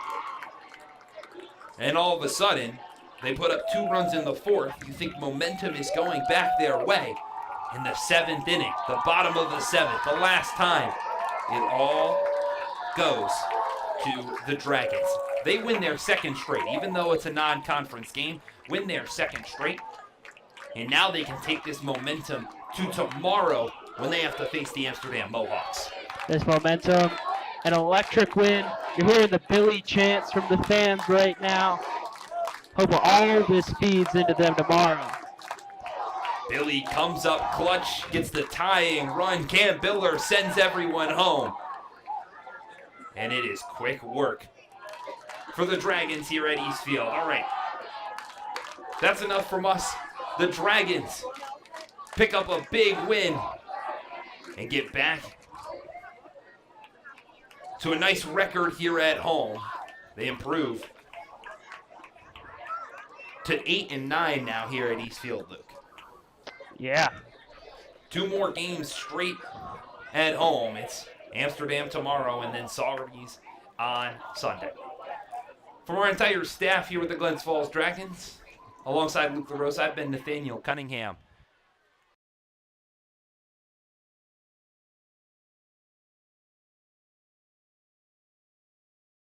A: And all of a sudden, they put up 2 runs in the 4th. You think momentum is going back their way. In the 7th inning, the bottom of the 7th, the last time, it all goes to the Dragons. They win their 2nd straight, even though it's a non-conference game, win their 2nd straight. And now they can take this momentum to tomorrow when they have to face the Amsterdam Mohawks.
B: This momentum, an electric win. You're hearing the Billy chants from the fans right now. Hope all this feeds into them tomorrow.
A: Billy comes up clutch, gets the tying run. Cam Biller sends everyone home. And it is quick work for the Dragons here at East Field. All right. That's enough from us. The Dragons pick up a big win and get back to a nice record here at home. They improve to 8-9 now here at East Field, Luke.
B: Yeah.
A: 2 more games straight at home. It's Amsterdam tomorrow and then Saugerties on Sunday. From our entire staff here with the Glens Falls Dragons, alongside Luke LaRose, I've been Nathaniel Cunningham.